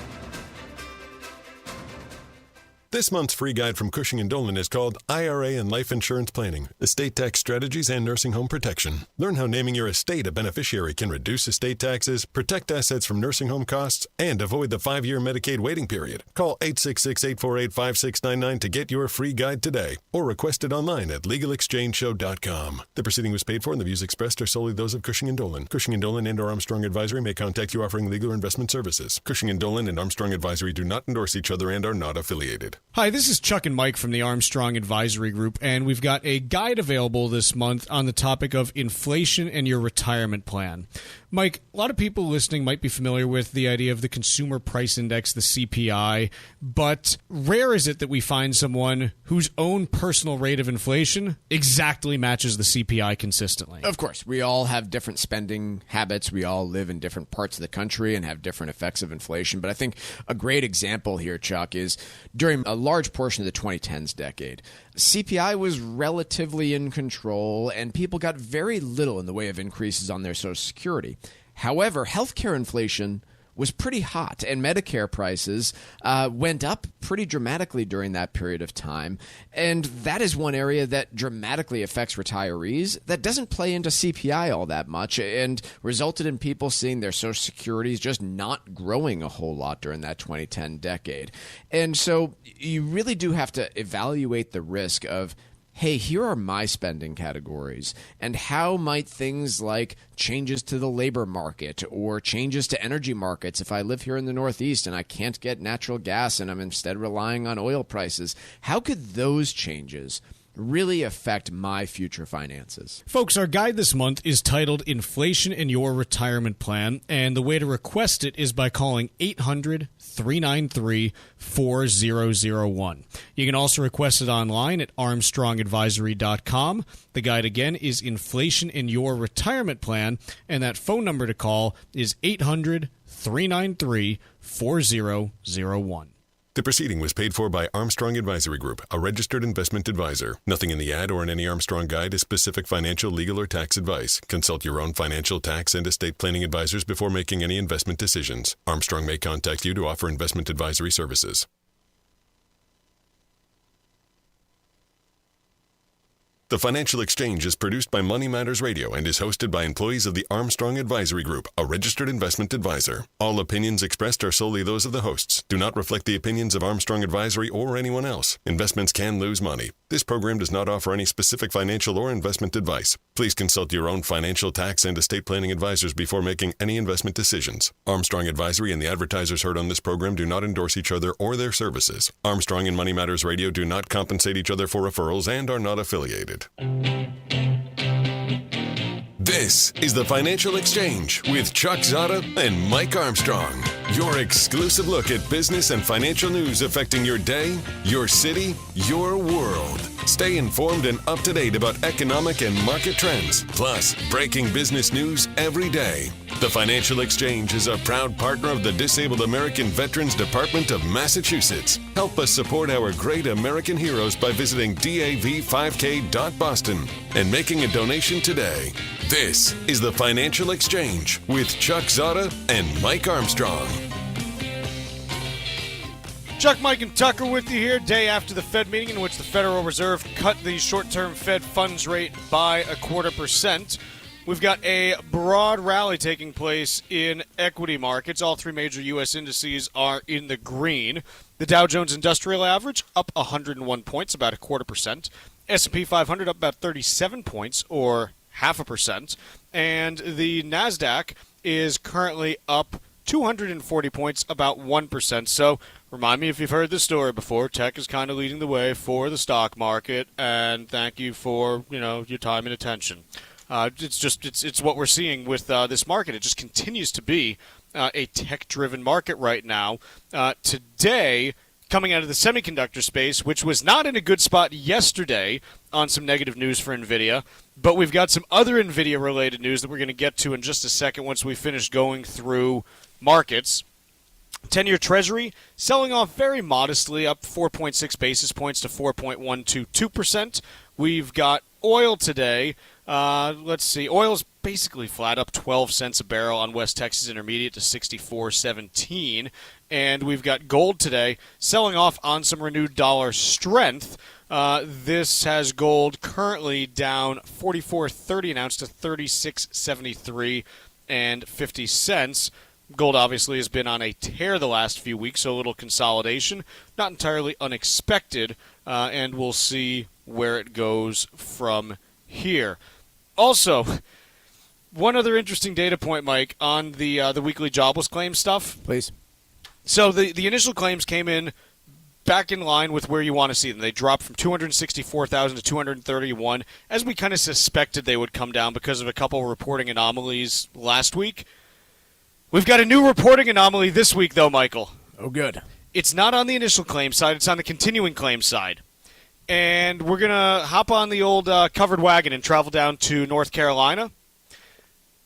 This month's free guide from Cushing & Dolan is called IRA and Life Insurance Planning, Estate Tax Strategies and Nursing Home Protection. Learn how naming your estate a beneficiary can reduce estate taxes, protect assets from nursing home costs, and avoid the 5-year Medicaid waiting period. Call 866-848-5699 to get your free guide today, or request it online at legalexchangeshow.com. The proceeding was paid for, and the views expressed are solely those of Cushing & Dolan. Cushing & Dolan and/or Armstrong Advisory may contact you offering legal or investment services. Cushing & Dolan and Armstrong Advisory do not endorse each other and are not affiliated. Hi, this is Chuck and Mike from the Armstrong Advisory Group, and we've got a guide available this month on the topic of inflation and your retirement plan. Mike, a lot of people listening might be familiar with the idea of the Consumer Price Index, the CPI, but rare is it that we find someone whose own personal rate of inflation exactly matches the CPI consistently. Of course, we all have different spending habits. We all live in different parts of the country and have different effects of inflation. But I think a great example here, Chuck, is during a large portion of the 2010s decade, CPI was relatively in control, and people got very little in the way of increases on their Social Security. However, healthcare inflation was pretty hot, and Medicare prices went up pretty dramatically during that period of time. And that is one area that dramatically affects retirees that doesn't play into CPI all that much, and resulted in people seeing their Social Securities just not growing a whole lot during that 2010 decade. And so you really do have to evaluate the risk of, hey, here are my spending categories, and how might things like changes to the labor market or changes to energy markets, if I live here in the Northeast and I can't get natural gas and I'm instead relying on oil prices, how could those changes really affect my future finances? Folks, our guide this month is titled Inflation in Your Retirement Plan, and the way to request it is by calling 800-393-4001. You can also request it online at armstrongadvisory.com. The guide again is Inflation in Your Retirement Plan, and that phone number to call is 800-393-4001. The proceeding was paid for by Armstrong Advisory Group, a registered investment advisor. Nothing in the ad or in any Armstrong guide is specific financial, legal, or tax advice. Consult your own financial, tax, and estate planning advisors before making any investment decisions. Armstrong may contact you to offer investment advisory services. The Financial Exchange is produced by Money Matters Radio and is hosted by employees of the Armstrong Advisory Group, a registered investment advisor. All opinions expressed are solely those of the hosts, do not reflect the opinions of Armstrong Advisory or anyone else. Investments can lose money. This program does not offer any specific financial or investment advice. Please consult your own financial, tax, and estate planning advisors before making any investment decisions. Armstrong Advisory and the advertisers heard on this program do not endorse each other or their services. Armstrong and Money Matters Radio do not compensate each other for referrals and are not affiliated. This is the Financial Exchange with Chuck Zodda and Mike Armstrong. Your exclusive look at business and financial news affecting your day, your city, your world. Stay informed and up to date about economic and market trends, plus breaking business news every day. The Financial Exchange is a proud partner of the Disabled American Veterans Department of Massachusetts. Help us support our great American heroes by visiting dav5k.boston and making a donation today. This is the Financial Exchange with Chuck Zodda and Mike Armstrong. Chuck, Mike, and Tucker with you here, day after the Fed meeting in which the Federal Reserve cut the short-term Fed funds rate by 0.25%. We've got a broad rally taking place in equity markets. All three major U.S. indices are in the green. The Dow Jones Industrial Average up 101 points, about 0.25%. S&P 500 up about 37 points, or 0.5%. And the NASDAQ is currently up 240 points, about 1%. So remind me if you've heard this story before. Tech is kind of leading the way for the stock market, and thank you for your time and attention. It's what we're seeing with this market. It just continues to be a tech-driven market right now. Today, coming out of the semiconductor space, which was not in a good spot yesterday on some negative news for Nvidia. But we've got some other Nvidia-related news that we're going to get to in just a second once we finish going through markets. 10-year Treasury selling off very modestly, up 4.6 basis points to 4.122%. We've got oil today. Let's see. Oil's basically flat, up 12 cents a barrel on West Texas Intermediate to 64.17. And we've got gold today selling off on some renewed dollar strength. This has gold currently down 44.30 an ounce to 36.73 and 50 cents. Gold obviously has been on a tear the last few weeks, so a little consolidation. Not entirely unexpected, and we'll see where it goes from here. Also, one other interesting data point, Mike, on the weekly jobless claims stuff. Please. So the initial claims came in back in line with where you want to see them. They dropped from 264,000 to 231, as we kind of suspected they would come down because of a couple reporting anomalies last week. We've got a new reporting anomaly this week, though, Michael. Oh, good. It's not on the initial claim side. It's on the continuing claim side. And we're going to hop on the old covered wagon and travel down to North Carolina.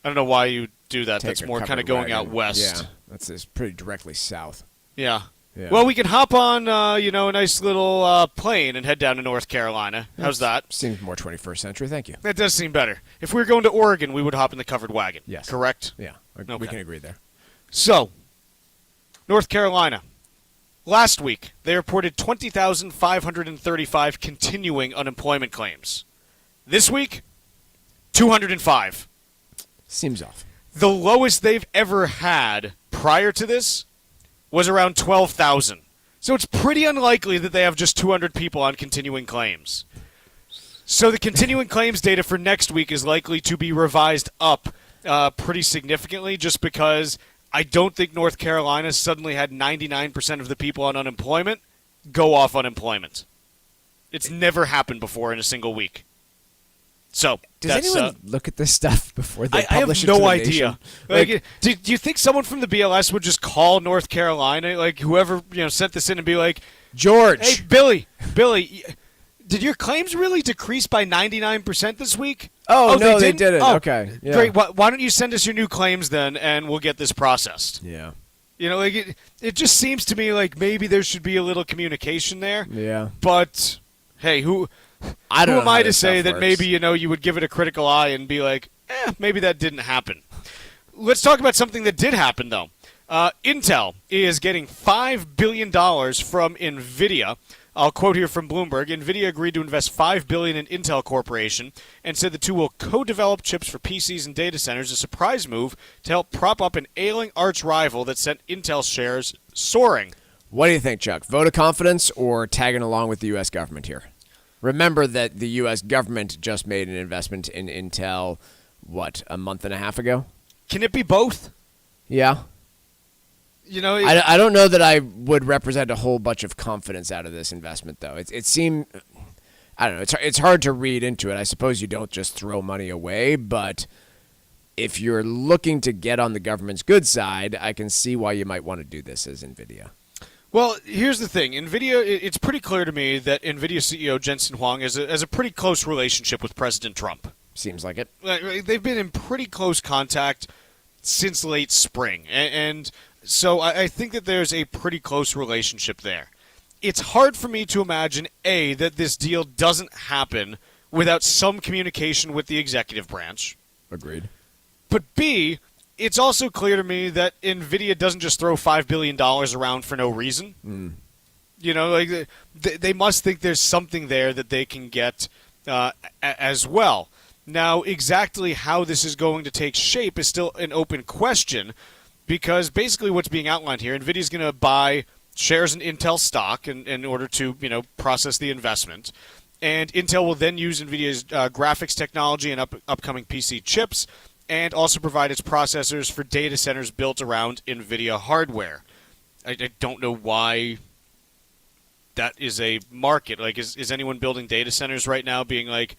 I don't know why you do that. That's more kind of going out west. Yeah, that's pretty directly south. Yeah. Yeah. Well, we can hop on, a nice little plane and head down to North Carolina. How's that? Seems more 21st century. Thank you. That does seem better. If we were going to Oregon, we would hop in the covered wagon. Yes. Correct? Yeah. Okay. We can agree there. So, North Carolina. Last week, they reported 20,535 continuing unemployment claims. This week, 205. Seems off. The lowest they've ever had prior to this was around 12,000. So it's pretty unlikely that they have just 200 people on continuing claims. So the continuing claims data for next week is likely to be revised up pretty significantly, just because I don't think North Carolina suddenly had 99% of the people on unemployment go off unemployment. It's never happened before in a single week. So does that's, anyone look at this stuff before they publish it? I have to no the idea. nation? Like, do you think someone from the BLS would just call North Carolina, like whoever sent this in, and be like, George, hey Billy, did your claims really decrease by 99% this week? Oh no, they didn't. Oh, okay, yeah. Great. Why don't you send us your new claims then, and we'll get this processed? Yeah. It just seems to me like maybe there should be a little communication there. Yeah. But hey, who am I to say that maybe you would give it a critical eye and be like, maybe that didn't happen. Let's talk about something that did happen though. Intel is getting $5 billion from Nvidia. I'll quote here from Bloomberg. Nvidia agreed to invest $5 billion in Intel Corporation and said the two will co-develop chips for PCs and data centers, a surprise move to help prop up an ailing arch rival that sent Intel shares soaring. What do you think, Chuck? Vote of confidence or tagging along with the U.S. government here? Remember that the U.S. government just made an investment in Intel, a month and a half ago? Can it be both? Yeah. I don't know that I would represent a whole bunch of confidence out of this investment, though. It seemed, I don't know, it's hard to read into it. I suppose you don't just throw money away, but if you're looking to get on the government's good side, I can see why you might want to do this as NVIDIA. Well, here's the thing. NVIDIA, it's pretty clear to me that NVIDIA CEO Jensen Huang has a pretty close relationship with President Trump. Seems like it. They've been in pretty close contact since late spring, and so I think that there's a pretty close relationship there. It's hard for me to imagine, A, that this deal doesn't happen without some communication with the executive branch. Agreed. But B, it's also clear to me that NVIDIA doesn't just throw $5 billion around for no reason. They must think there's something there that they can get as well. Now, exactly how this is going to take shape is still an open question, because basically what's being outlined here, NVIDIA's going to buy shares in Intel stock in order to process the investment. And Intel will then use NVIDIA's graphics technology and upcoming PC chips, and also provide its processors for data centers built around NVIDIA hardware. I don't know why that is a market. Like, is anyone building data centers right now being like,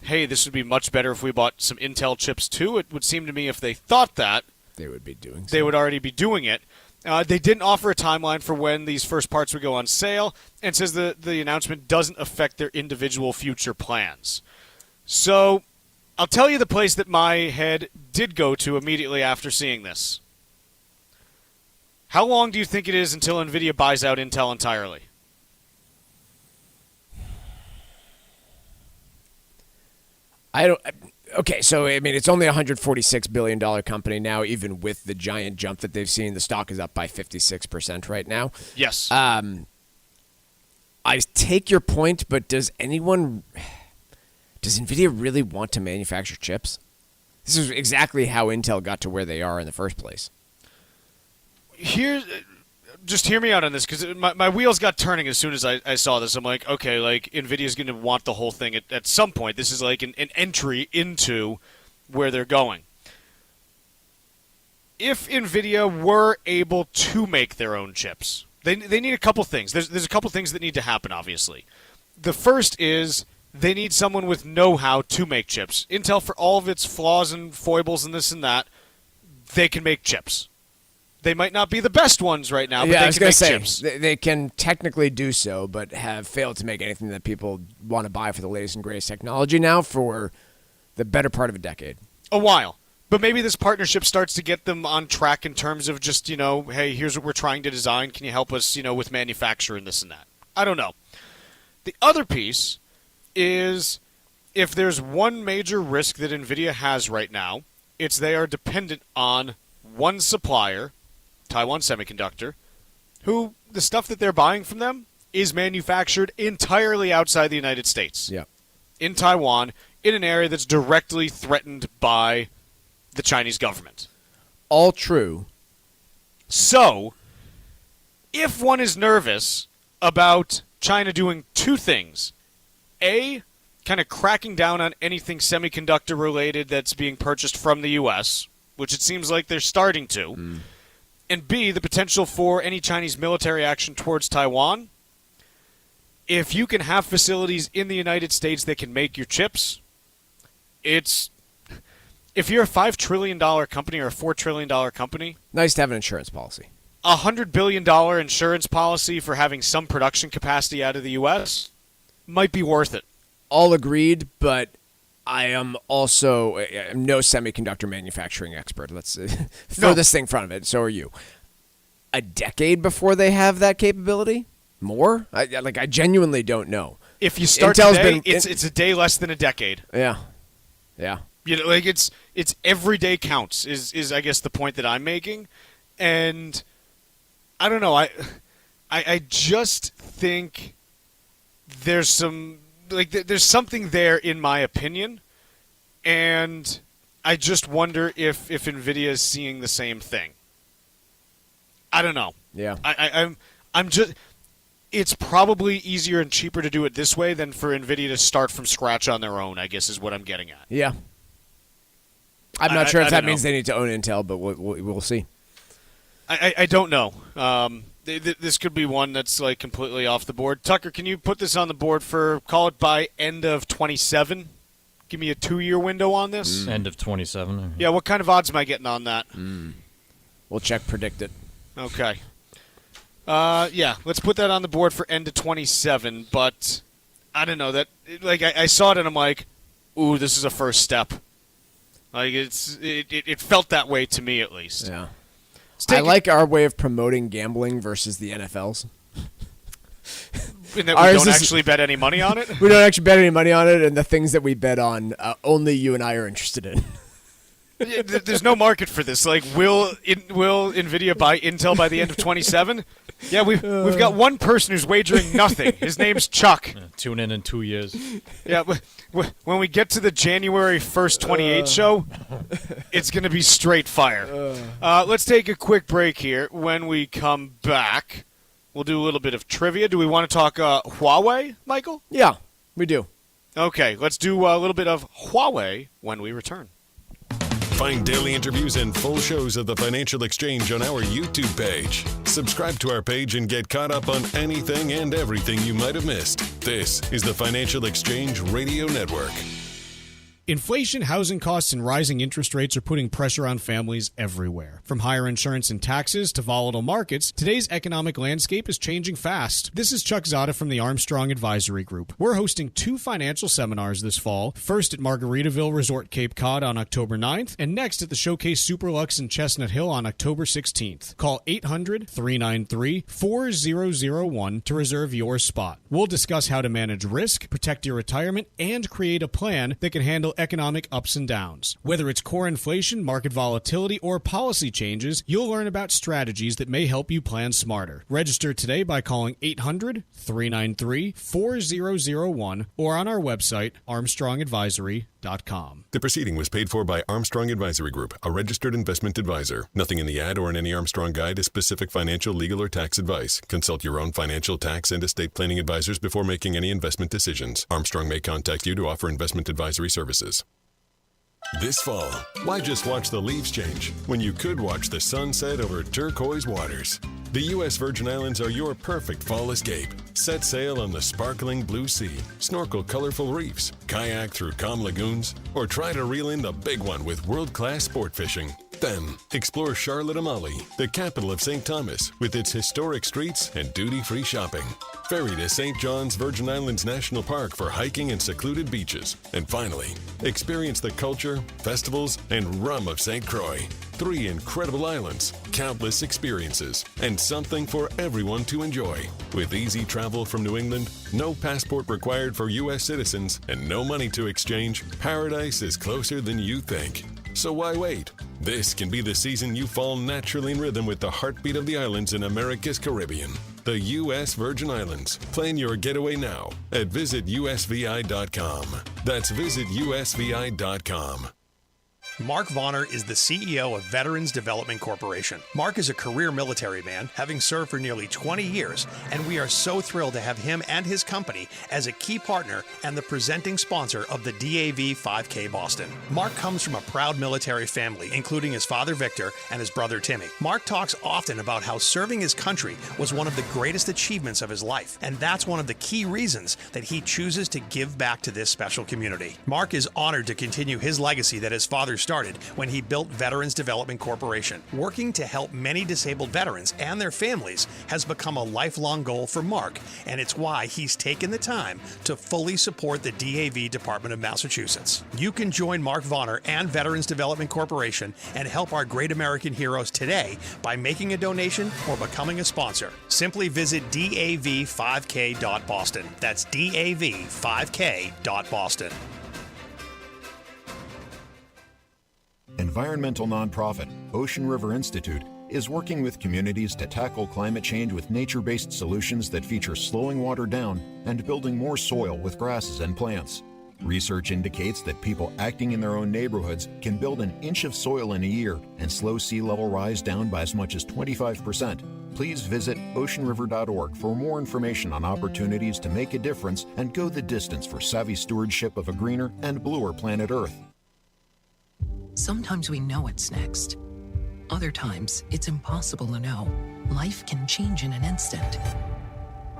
hey, this would be much better if we bought some Intel chips too? It would seem to me if they thought that, they would be doing so. They would already be doing it. They didn't offer a timeline for when these first parts would go on sale, and says the announcement doesn't affect their individual future plans. So I'll tell you the place that my head did go to immediately after seeing this. How long do you think it is until Nvidia buys out Intel entirely? Okay, so, I mean, it's only a $146 billion company now, even with the giant jump that they've seen. The stock is up by 56% right now. Yes. I take your point, but does Nvidia really want to manufacture chips? This is exactly how Intel got to where they are in the first place. Just hear me out on this, because my wheels got turning as soon as I saw this. I'm like, okay, like, NVIDIA's going to want the whole thing at some point. This is like an entry into where they're going. If NVIDIA were able to make their own chips, they need a couple things. There's a couple things that need to happen, obviously. The first is they need someone with know-how to make chips. Intel, for all of its flaws and foibles and this and that, they can make chips. They might not be the best ones right now, but they can make chips. They can technically do so, but have failed to make anything that people want to buy for the latest and greatest technology now for the better part of a decade. A while. But maybe this partnership starts to get them on track in terms of just, hey, here's what we're trying to design. Can you help us, with manufacturing this and that? I don't know. The other piece is if there's one major risk that NVIDIA has right now, it's they are dependent on one supplier, Taiwan Semiconductor, who the stuff that they're buying from them is manufactured entirely outside the United States. Yeah. In Taiwan, in an area that's directly threatened by the Chinese government. All true. So, if one is nervous about China doing two things, A, kind of cracking down on anything semiconductor related that's being purchased from the U.S., which it seems like they're starting to, and B, the potential for any Chinese military action towards Taiwan. If you can have facilities in the United States that can make your chips, if you're a $5 trillion company or a $4 trillion company, nice to have an insurance policy. A $100 billion insurance policy for having some production capacity out of the U.S. might be worth it. All agreed, but I am also no semiconductor manufacturing expert. Let's throw this thing in front of it. So are you. A decade before they have that capability? More? I genuinely don't know. If you start today, it's a day less than a decade. Yeah. It's every day counts is I guess the point that I'm making, and I don't know. I just think there's there's something there in my opinion, and I just wonder if NVIDIA is seeing the same thing. I don't know. Yeah. I'm just. It's probably easier and cheaper to do it this way than for NVIDIA to start from scratch on their own, I guess is what I'm getting at. Yeah. I'm not sure if that means they need to own Intel, but we'll see. I don't know. This could be one that's like completely off the board. Tucker, can you put this on the board for, call it by end of 27? Give me a 2-year window on this. End of 27. Yeah, what kind of odds am I getting on that? We'll check predict it. Okay. Yeah, let's put that on the board for end of 27, but I don't know. That I saw it and I'm like, ooh, this is a first step. It felt that way to me at least. Yeah. I like our way of promoting gambling versus the NFL's. In that we don't actually bet any money on it? We don't actually bet any money on it, and the things that we bet on, only you and I are interested in. There's no market for this. Will NVIDIA buy Intel by the end of 27? Yeah, we've got one person who's wagering nothing. His name's Chuck. Tune in 2 years. Yeah, when we get to the January 1st, 28 show, it's going to be straight fire. Let's take a quick break here. When we come back, we'll do a little bit of trivia. Do we want to talk Huawei, Michael? Yeah, we do. Okay, let's do a little bit of Huawei when we return. Find daily interviews and full shows of the Financial Exchange on our YouTube page. Subscribe to our page and get caught up on anything and everything you might have missed. This is the Financial Exchange Radio Network. Inflation, housing costs, and rising interest rates are putting pressure on families everywhere. From higher insurance and taxes to volatile markets, today's economic landscape is changing fast. This is Chuck Zodda from the Armstrong Advisory Group. We're hosting 2 financial seminars this fall, first at Margaritaville Resort Cape Cod on October 9th, and next at the Showcase Superlux in Chestnut Hill on October 16th. Call 800-393-4001 to reserve your spot. We'll discuss how to manage risk, protect your retirement, and create a plan that can handle economic ups and downs. Whether it's core inflation, market volatility, or policy changes, you'll learn about strategies that may help you plan smarter. Register today by calling 800-393-4001 or on our website, armstrongadvisory.com. The proceeding was paid for by Armstrong Advisory Group, a registered investment advisor. Nothing in the ad or in any Armstrong guide is specific financial, legal, or tax advice. Consult your own financial, tax, and estate planning advisors before making any investment decisions. Armstrong may contact you to offer investment advisory services. This fall, why just watch the leaves change when you could watch the sunset over turquoise waters? The U.S. Virgin Islands are your perfect fall escape. Set sail on the sparkling blue sea, snorkel colorful reefs, kayak through calm lagoons, or try to reel in the big one with world-class sport fishing. Then, explore Charlotte Amalie, the capital of St. Thomas, with its historic streets and duty-free shopping. Ferry to St. John's Virgin Islands National Park for hiking and secluded beaches. And finally, experience the culture, festivals, and rum of St. Croix. 3 incredible islands, countless experiences, and something for everyone to enjoy. With easy travel from New England, no passport required for U.S. citizens, and no money to exchange, paradise is closer than you think. So why wait? This can be the season you fall naturally in rhythm with the heartbeat of the islands in America's Caribbean. The U.S. Virgin Islands. Plan your getaway now at visitusvi.com. That's visitusvi.com. Mark Vonner is the CEO of Veterans Development Corporation. Mark is a career military man, having served for nearly 20 years, and we are so thrilled to have him and his company as a key partner and the presenting sponsor of the DAV 5K Boston. Mark comes from a proud military family, including his father Victor and his brother Timmy. Mark talks often about how serving his country was one of the greatest achievements of his life, and that's one of the key reasons that he chooses to give back to this special community. Mark is honored to continue his legacy that his father started when he built Veterans Development Corporation. Working to help many disabled veterans and their families has become a lifelong goal for Mark, and it's why he's taken the time to fully support the DAV Department of Massachusetts. You can join Mark Vonner and Veterans Development Corporation and help our great American heroes today by making a donation or becoming a sponsor. Simply visit dav5k.boston. That's dav5k.boston. Environmental nonprofit Ocean River Institute is working with communities to tackle climate change with nature-based solutions that feature slowing water down and building more soil with grasses and plants. Research indicates that people acting in their own neighborhoods can build an inch of soil in a year and slow sea level rise down by as much as 25%. Please visit oceanriver.org for more information on opportunities to make a difference and go the distance for savvy stewardship of a greener and bluer planet Earth. Sometimes we know what's next. Other times, it's impossible to know. Life can change in an instant.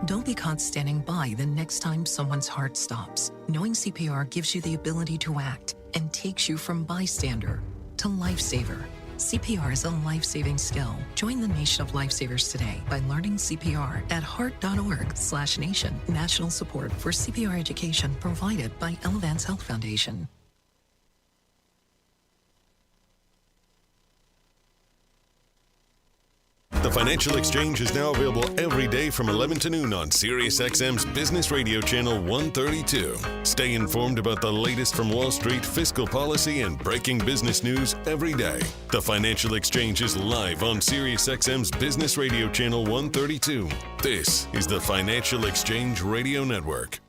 Don't be caught standing by the next time someone's heart stops. Knowing CPR gives you the ability to act and takes you from bystander to lifesaver. CPR is a life-saving skill. Join the nation of lifesavers today by learning CPR at heart.org/nation. National support for CPR education provided by Elevance Health Foundation. The Financial Exchange is now available every day from 11 to noon on SiriusXM's Business Radio Channel 132. Stay informed about the latest from Wall Street, fiscal policy, and breaking business news every day. The Financial Exchange is live on SiriusXM's Business Radio Channel 132. This is the Financial Exchange Radio Network.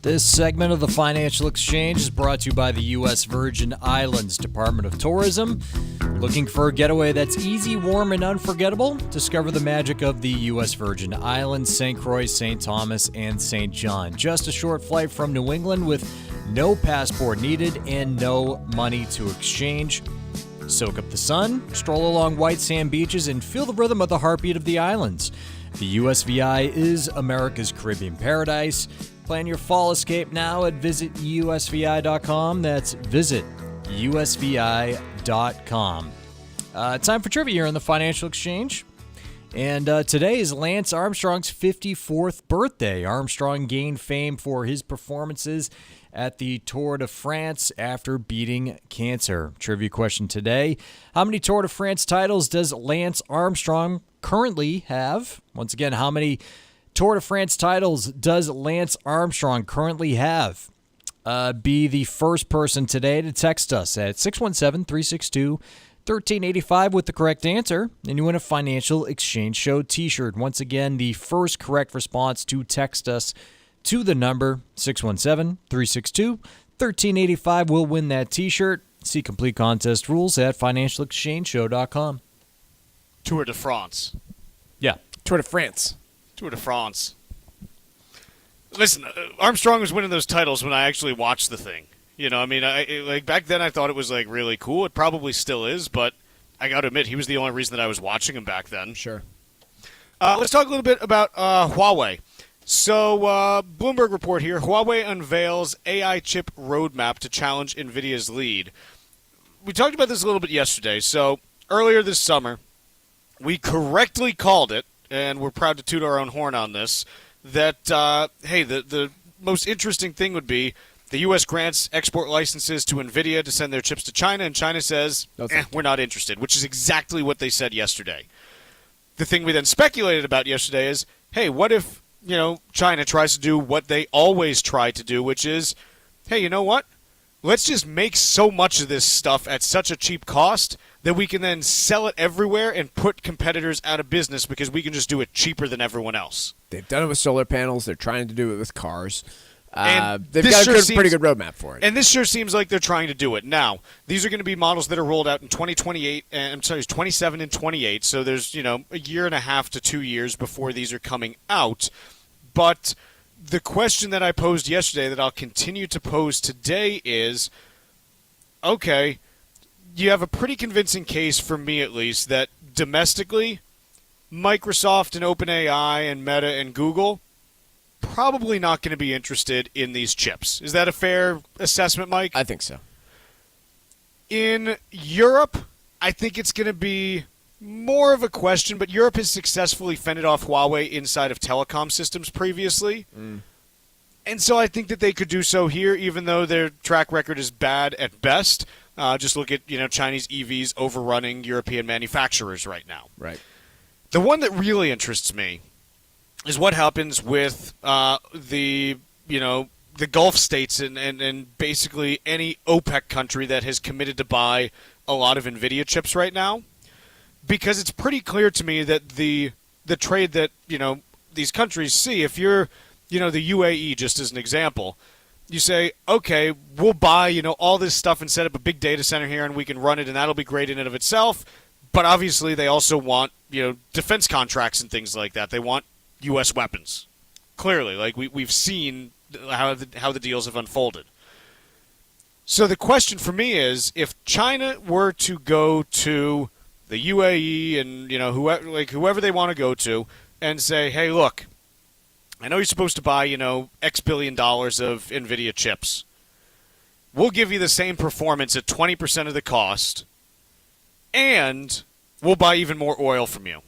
This segment of the Financial Exchange is brought to you by the U.S. Virgin Islands Department of Tourism. Looking for a getaway that's easy, warm, and unforgettable? Discover the magic of the U.S. Virgin Islands, St. Croix, St. Thomas, and St. John. Just a short flight from New England with no passport needed and no money to exchange. Soak up the sun, stroll along white sand beaches, and feel the rhythm of the heartbeat of the islands. The USVI is America's Caribbean paradise. Plan your fall escape now at visitusvi.com. That's visitusvi.com. Time for trivia here on the Financial Exchange. And today is Lance Armstrong's 54th birthday. Armstrong gained fame for his performances at the Tour de France after beating cancer. Trivia question today: how many Tour de France titles does Lance Armstrong currently have? Once again, how many Tour de France titles does Lance Armstrong currently have? Be the first person today to text us at 617-362-1385 with the correct answer, and you win a Financial Exchange Show t-shirt. Once again, the first correct response to text us to the number 617-362-1385 will win that t-shirt. See complete contest rules at financialexchangeshow.com. Tour de France. Yeah. Tour de France. Tour de France. Listen, Armstrong was winning those titles when I actually watched the thing. You know, I mean, like back then I thought it was like really cool. It probably still is, but I got to admit he was the only reason that I was watching him back then. Sure. Let's talk a little bit about Huawei. So, Bloomberg report here: Huawei unveils AI chip roadmap to challenge Nvidia's lead. We talked about this a little bit yesterday. So, earlier this summer, we correctly called it, and we're proud to toot our own horn on this, that, hey, the most interesting thing would be the U.S. grants export licenses to Nvidia to send their chips to China, and China says, we're not interested, which is exactly what they said yesterday. The thing we then speculated about yesterday is, hey, what if, you know, China tries to do what they always try to do, which is, hey, you know what? Let's just make so much of this stuff at such a cheap cost that we can then sell it everywhere and put competitors out of business because we can just do it cheaper than everyone else. They've done it with solar panels. They're trying to do it with cars. And they've got a pretty good roadmap for it. And this sure seems like they're trying to do it. Now, these are going to be models that are rolled out in 2028, I'm sorry, 27 and 28, so there's, you know, a year and a half to 2 years before these are coming out. But the question that I posed yesterday that I'll continue to pose today is, okay, you have a pretty convincing case, for me at least, that domestically, Microsoft and OpenAI and Meta and Google probably not going to be interested in these chips. Is that a fair assessment, Mike? I think so. In Europe, I think it's going to be more of a question, but Europe has successfully fended off Huawei inside of telecom systems previously. And so I think that they could do so here, even though their track record is bad at best. Just look at, you know, Chinese EVs overrunning European manufacturers right now. Right. The one that really interests me is what happens with the Gulf states and basically any OPEC country that has committed to buy a lot of Nvidia chips right now. Because it's pretty clear to me that the trade that, you know, these countries see, if you're, you know, the UAE, just as an example, you say, okay, we'll buy, you know, all this stuff and set up a big data center here and we can run it and that'll be great in and of itself. But obviously they also want, you know, defense contracts and things like that. They want U.S. weapons. Clearly, like we've seen how the deals have unfolded. So the question for me is, if China were to go to the UAE and, you know, whoever they want to go to and say, hey, look, I know you're supposed to buy, you know, X billion dollars of Nvidia chips. We'll give you the same performance at 20% of the cost, and we'll buy even more oil from you.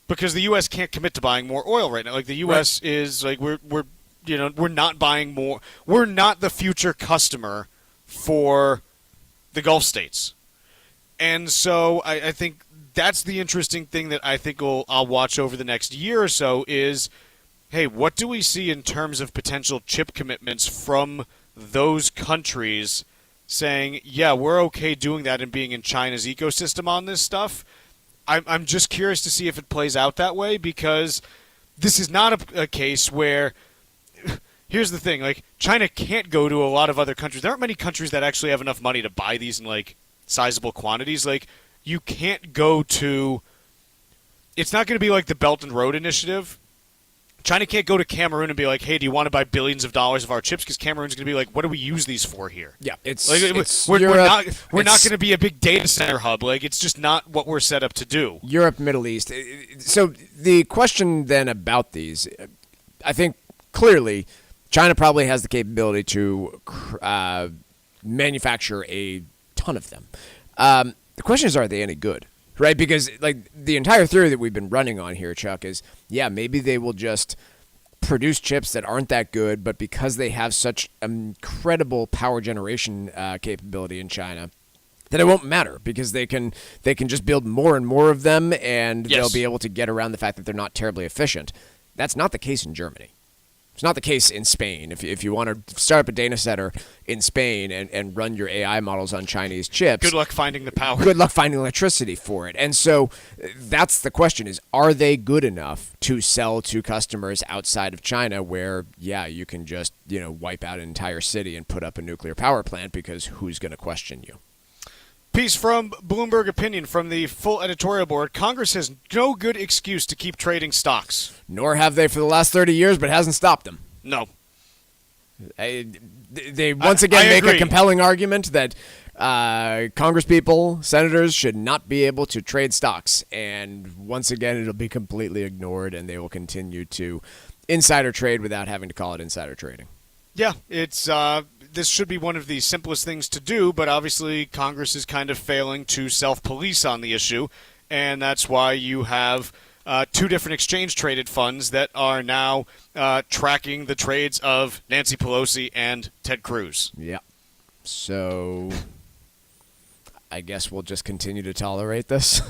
Because the U.S. can't commit to buying more oil right now. Like, the U.S. is, like, we're not buying more. We're not the future customer for the Gulf states. And so I think that's the interesting thing that I think I'll watch over the next year or so is, hey, what do we see in terms of potential chip commitments from those countries saying, yeah, we're okay doing that and being in China's ecosystem on this stuff? I'm just curious to see if it plays out that way, because this is not a case where – here's the thing. Like, China can't go to a lot of other countries. There aren't many countries that actually have enough money to buy these in, like, sizable quantities. Like, you can't go to – it's not going to be like the Belt and Road Initiative. China can't go to Cameroon and be like, hey, do you want to buy billions of dollars of our chips? Because Cameroon's going to be like, what do we use these for here? Yeah, we're not going to be a big data center hub. Like, it's just not what we're set up to do. Europe, Middle East. So the question then about these, I think clearly China probably has the capability to manufacture a ton of them. The question is, are they any good? Right? Because like the entire theory that we've been running on here, Chuck, is maybe they will just produce chips that aren't that good, but because they have such incredible power generation capability in China, that it won't matter because they can just build more and more of them, and they'll be able to get around the fact that they're not terribly efficient. That's not the case in Germany. It's not the case in Spain. If you want to start up a data center in Spain and run your AI models on Chinese chips, good luck finding the power. Good luck finding electricity for it. And so that's the question: is are they good enough to sell to customers outside of China, where you can just wipe out an entire city and put up a nuclear power plant because who's going to question you? Piece from Bloomberg Opinion from the full editorial board. Congress has no good excuse to keep trading stocks. Nor have they for the last 30 years, but it hasn't stopped them. No. They once again make a compelling argument that congresspeople, senators should not be able to trade stocks. And once again, it'll be completely ignored, and they will continue to insider trade without having to call it insider trading. Yeah, it's this should be one of the simplest things to do, but obviously Congress is kind of failing to self-police on the issue, and that's why you have two different exchange-traded funds that are now tracking the trades of Nancy Pelosi and Ted Cruz. Yeah. So I guess we'll just continue to tolerate this.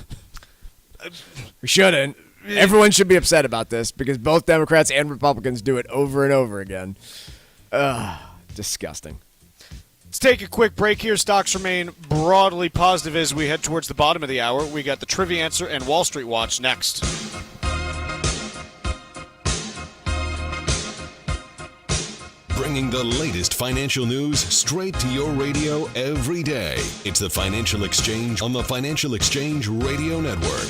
We shouldn't. Everyone should be upset about this because both Democrats and Republicans do it over and over again. Disgusting. Let's take a quick break here. Stocks remain broadly positive as we head towards the bottom of the hour. We got the Trivia Answer and Wall Street Watch next. Bringing the latest financial news straight to your radio every day. It's the Financial Exchange on the Financial Exchange Radio Network.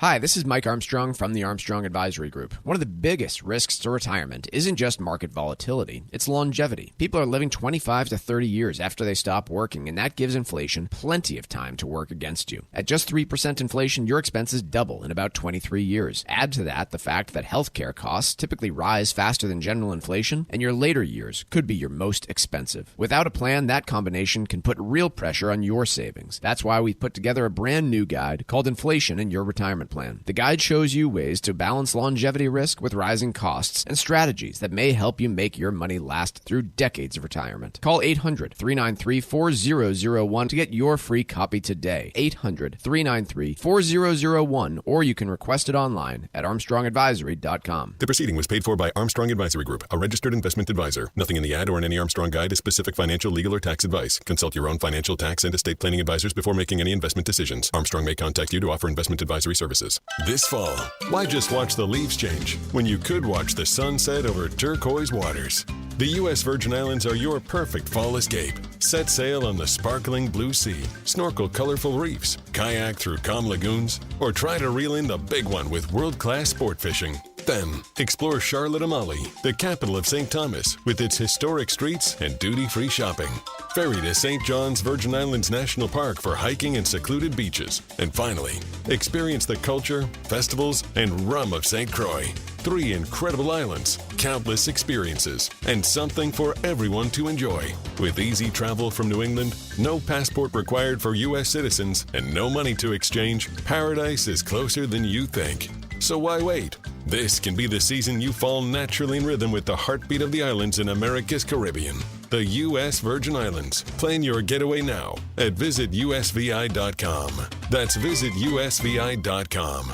Hi, this is Mike Armstrong from the Armstrong Advisory Group. One of the biggest risks to retirement isn't just market volatility, it's longevity. People are living 25 to 30 years after they stop working, and that gives inflation plenty of time to work against you. At just 3% inflation, your expenses double in about 23 years. Add to that the fact that healthcare costs typically rise faster than general inflation, and your later years could be your most expensive. Without a plan, that combination can put real pressure on your savings. That's why we've put together a brand new guide called Inflation in Your Retirement Plan. The guide shows you ways to balance longevity risk with rising costs and strategies that may help you make your money last through decades of retirement. Call 800-393-4001 to get your free copy today. 800-393-4001, or you can request it online at armstrongadvisory.com. The proceeding was paid for by Armstrong Advisory Group, a registered investment advisor. Nothing in the ad or in any Armstrong guide is specific financial, legal, or tax advice. Consult your own financial, tax, and estate planning advisors before making any investment decisions. Armstrong may contact you to offer investment advisory services. This fall, why just watch the leaves change when you could watch the sunset over turquoise waters? The U.S. Virgin Islands are your perfect fall escape. Set sail on the sparkling blue sea, snorkel colorful reefs, kayak through calm lagoons, or try to reel in the big one with world-class sport fishing. Then, explore Charlotte Amalie, the capital of St. Thomas, with its historic streets and duty-free shopping. Ferry to St. John's Virgin Islands National Park for hiking and secluded beaches. And finally, experience the culture, festivals, and rum of St. Croix. 3 incredible islands, countless experiences, and something for everyone to enjoy. With easy travel from New England, no passport required for U.S. citizens, and no money to exchange, paradise is closer than you think. So why wait? This can be the season you fall naturally in rhythm with the heartbeat of the islands in America's Caribbean. The U.S. Virgin Islands. Plan your getaway now at visitusvi.com. That's visitusvi.com.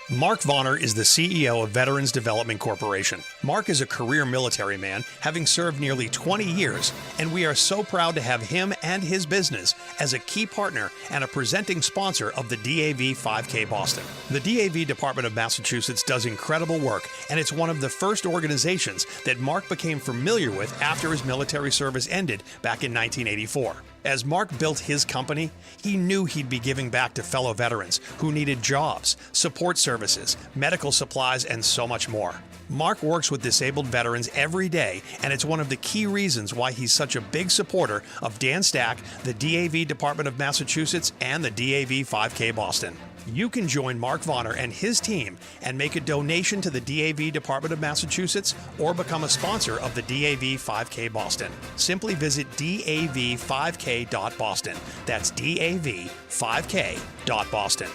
Mark Vonner is the CEO of Veterans Development Corporation. Mark is a career military man, having served nearly 20 years, and we are so proud to have him and his business as a key partner and a presenting sponsor of the DAV 5K Boston. The DAV Department of Massachusetts does incredible work, and it's one of the first organizations that Mark became familiar with after his military service ended back in 1984. As Mark built his company, he knew he'd be giving back to fellow veterans who needed jobs, support services, medical supplies, and so much more. Mark works with disabled veterans every day, and it's one of the key reasons why he's such a big supporter of Dan Stack, the DAV Department of Massachusetts, and the DAV 5K Boston. You can join Mark Vonner and his team and make a donation to the DAV Department of Massachusetts or become a sponsor of the DAV 5K Boston. Simply visit dav5k.boston. That's dav5k.boston.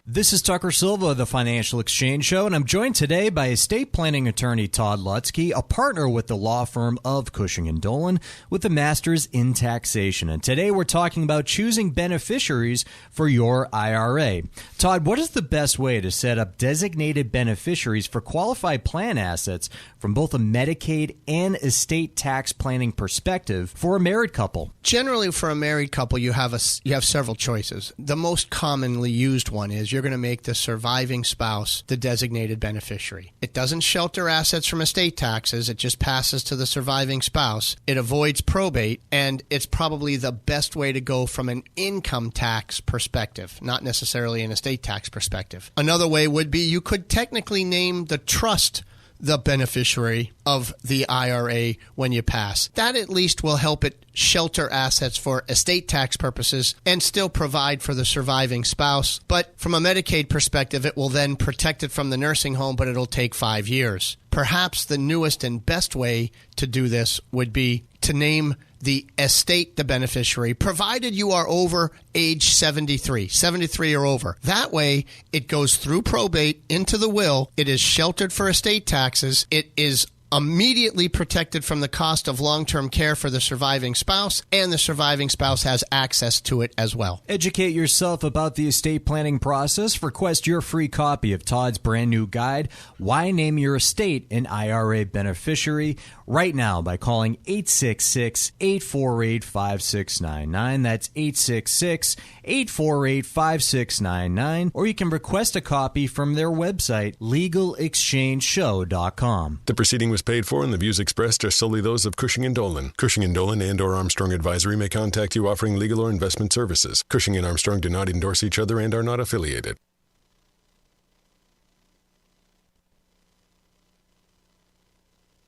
This is Tucker Silva of the Financial Exchange Show, and I'm joined today by estate planning attorney Todd Lutzke, a partner with the law firm of Cushing & Dolan with a master's in taxation. And today we're talking about choosing beneficiaries for your IRA. Todd, what is the best way to set up designated beneficiaries for qualified plan assets from both a Medicaid and estate tax planning perspective for a married couple? Generally, for a married couple, you have several choices. The most commonly used one is you're going to make the surviving spouse the designated beneficiary. It doesn't shelter assets from estate taxes. It just passes to the surviving spouse. It avoids probate, and it's probably the best way to go from an income tax perspective, not necessarily an estate tax perspective. Another way would be you could technically name the trust the beneficiary of the IRA when you pass. That at least will help it shelter assets for estate tax purposes and still provide for the surviving spouse. But from a Medicaid perspective, it will then protect it from the nursing home, but it'll take 5 years. Perhaps the newest and best way to do this would be to name the estate the beneficiary, provided you are over age 73 or over. That way, it goes through probate into the will. It is sheltered for estate taxes. It is immediately protected from the cost of long-term care for the surviving spouse, and the surviving spouse has access to it as well. Educate yourself about the estate planning process. Request your free copy of Todd's brand new guide, Why Name Your Estate an IRA Beneficiary, right now by calling 866-848-5699. That's 866-848-5699. Or you can request a copy from their website, legalexchangeshow.com. The proceeding was paid for, and the views expressed are solely those of Cushing & Dolan. Cushing & Dolan and/or Armstrong Advisory may contact you offering legal or investment services. Cushing and Armstrong do not endorse each other and are not affiliated.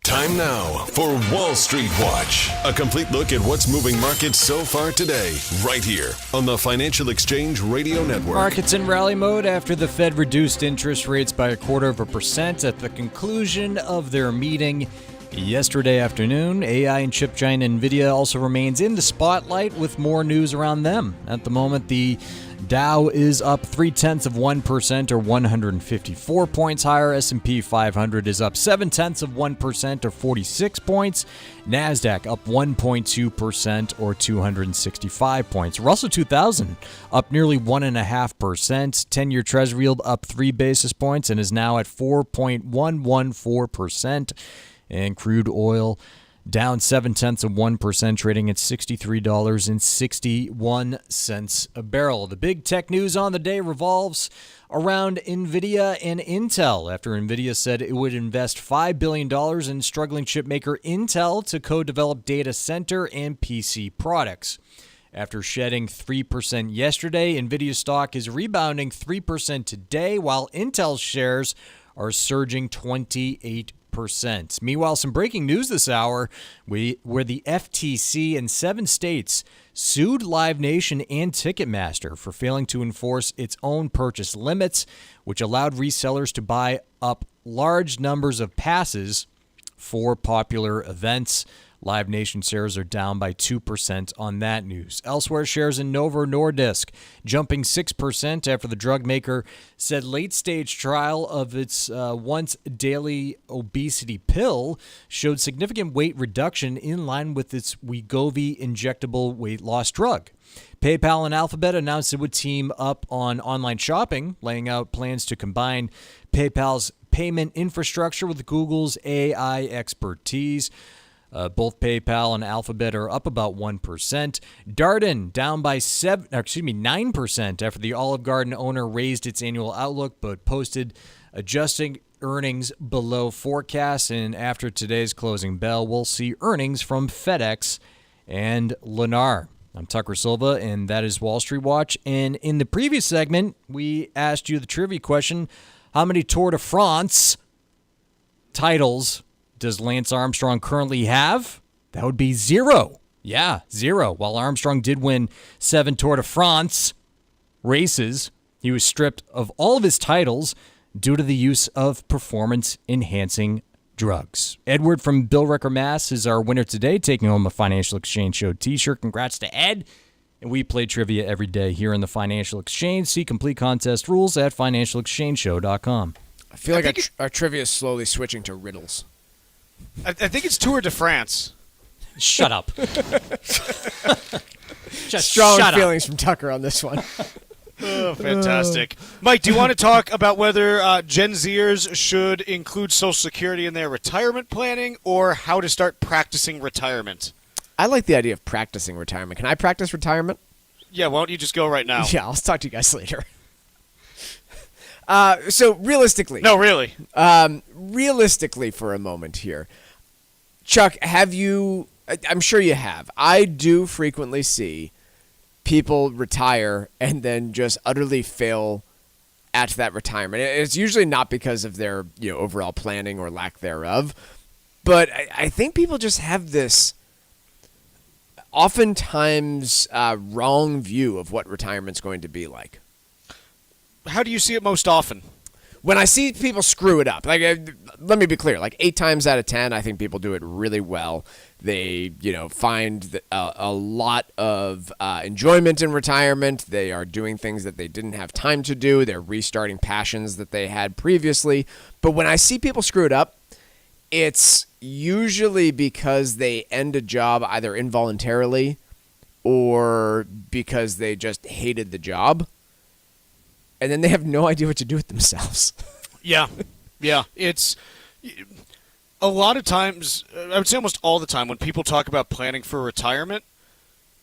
Time now for Wall Street Watch. A complete look at what's moving markets so far today, right here on the Financial Exchange Radio Network. Markets in rally mode after the Fed reduced interest rates by 0.25% at the conclusion of their meeting yesterday afternoon. AI and chip giant Nvidia also remains in the spotlight with more news around them. At the moment, the Dow is up 0.3% or 154 points higher. S&P 500 is up 0.7% or 46 points. NASDAQ up 1.2% or 265 points. Russell 2000 up nearly 1.5%. 10-year Treasury yield up 3 basis points and is now at 4.114%. And crude oil down 0.7%, trading at $63.61 a barrel. The big tech news on the day revolves around Nvidia and Intel, after Nvidia said it would invest $5 billion in struggling chipmaker Intel to co-develop data center and PC products. After shedding 3% yesterday, Nvidia stock is rebounding 3% today, while Intel's shares are surging 28%. Meanwhile, some breaking news this hour where the FTC in 7 states sued Live Nation and Ticketmaster for failing to enforce its own purchase limits, which allowed resellers to buy up large numbers of passes for popular events. Live Nation shares are down by 2% on that news. Elsewhere, shares in Novo Nordisk jumping 6% after the drug maker said late-stage trial of its once-daily obesity pill showed significant weight reduction in line with its Wegovy injectable weight loss drug. PayPal and Alphabet announced it would team up on online shopping, laying out plans to combine PayPal's payment infrastructure with Google's AI expertise. Both PayPal and Alphabet are up about 1%. Darden down by 9% after the Olive Garden owner raised its annual outlook but posted adjusting earnings below forecasts. And after today's closing bell, we'll see earnings from FedEx and Lennar. I'm Tucker Silva, and that is Wall Street Watch. And in the previous segment, we asked you the trivia question: how many Tour de France titles does Lance Armstrong currently have? That would be 0. Yeah, 0. While Armstrong did win 7 Tour de France races, he was stripped of all of his titles due to the use of performance-enhancing drugs. Edward from Billwrecker, Mass. is our winner today, taking home a Financial Exchange Show t-shirt. Congrats to Ed. And we play trivia every day here in the Financial Exchange. See complete contest rules at financialexchangeshow.com. I feel like our trivia is slowly switching to riddles. I think it's Tour de France. Shut up. Just strong feelings from Tucker on this one. Oh, fantastic. Mike, do you want to talk about whether Gen Zers should include Social Security in their retirement planning or how to start practicing retirement? I like the idea of practicing retirement. Can I practice retirement? Yeah, why don't you just go right now? Yeah, I'll talk to you guys later. So realistically. No, really. Realistically for a moment here. Chuck, have you, I'm sure you have. I do frequently see people retire and then just utterly fail at that retirement. It's usually not because of their overall planning or lack thereof, but I think people just have this oftentimes wrong view of what retirement's going to be like. How do you see it most often? When I see people screw it up, like let me be clear, like 8 times out of 10, I think people do it really well. They, find a lot of enjoyment in retirement. They are doing things that they didn't have time to do. They're restarting passions that they had previously. But when I see people screw it up, it's usually because they end a job either involuntarily or because they just hated the job. And then they have no idea what to do with themselves. Yeah. It's a lot of times, I would say almost all the time, when people talk about planning for retirement,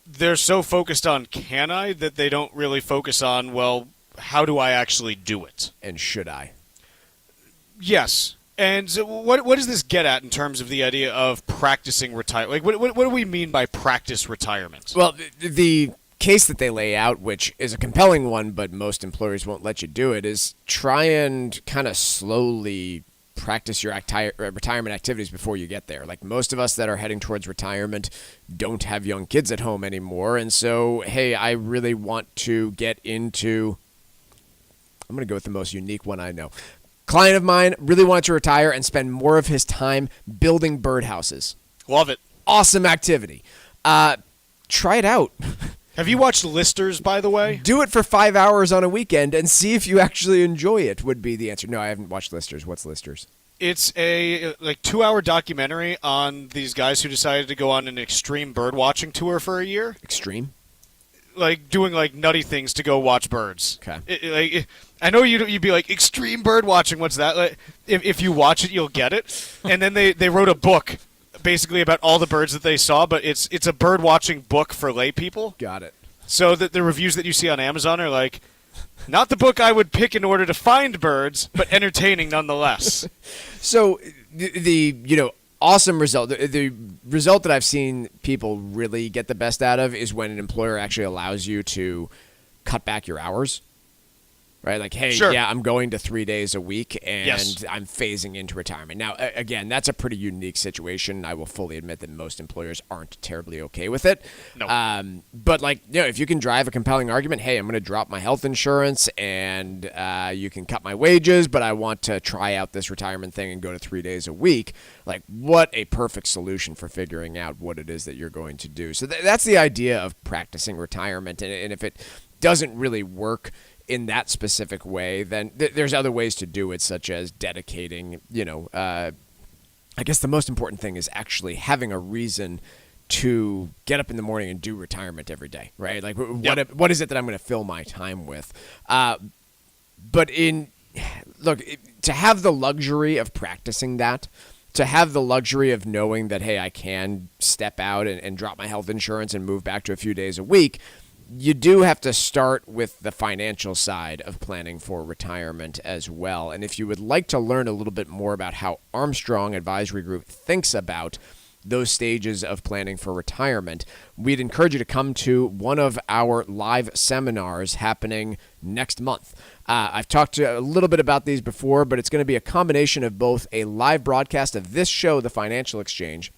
they're so focused on can I that they don't really focus on, well, how do I actually do it? And should I? Yes. And so what does this get at in terms of the idea of practicing retirement? Like, what do we mean by practice retirement? Well, the case that they lay out, which is a compelling one, but most employers won't let you do it, is try and kind of slowly practice your retirement activities before you get there. Like most of us that are heading towards retirement don't have young kids at home anymore. And so, hey, I really want to get into, I'm going to go with the most unique one I know. Client of mine really wanted to retire and spend more of his time building birdhouses. Love it. Awesome activity. Try it out. Have you watched Listers, by the way? Do it for 5 hours on a weekend and see if you actually enjoy it would be the answer. No, I haven't watched Listers. What's Listers? It's a 2-hour documentary on these guys who decided to go on an extreme bird watching tour for a year. Extreme? Like doing nutty things to go watch birds. Okay. I know you'd be like, extreme bird watching, what's that? Like, if you watch it, you'll get it. And then they wrote a book basically about all the birds that they saw, but it's a bird watching book for lay people. Got it. So the reviews that you see on Amazon are like, not the book I would pick in order to find birds, but entertaining nonetheless. So the awesome result, the result that I've seen people really get the best out of is when an employer actually allows you to cut back your hours. Right? Like, hey, sure. Yeah, I'm going to 3 days a week, and yes. I'm phasing into retirement. Now, again, that's a pretty unique situation. I will fully admit that most employers aren't terribly okay with it. No. But, if you can drive a compelling argument, hey, I'm going to drop my health insurance, and you can cut my wages, but I want to try out this retirement thing and go to 3 days a week. Like, what a perfect solution for figuring out what it is that you're going to do. So that's the idea of practicing retirement, and if it doesn't really work in that specific way, then there's other ways to do it, such as dedicating, I guess the most important thing is actually having a reason to get up in the morning and do retirement every day, right? Like, what is it that I'm going to fill my time with? But to have the luxury of practicing that, to have the luxury of knowing that, hey, I can step out and drop my health insurance and move back to a few days a week, you do have to start with the financial side of planning for retirement as well. And if you would like to learn a little bit more about how Armstrong Advisory Group thinks about those stages of planning for retirement, we'd encourage you to come to one of our live seminars happening next month. I've talked a little bit about these before, but it's going to be a combination of both a live broadcast of this show, The Financial Exchange,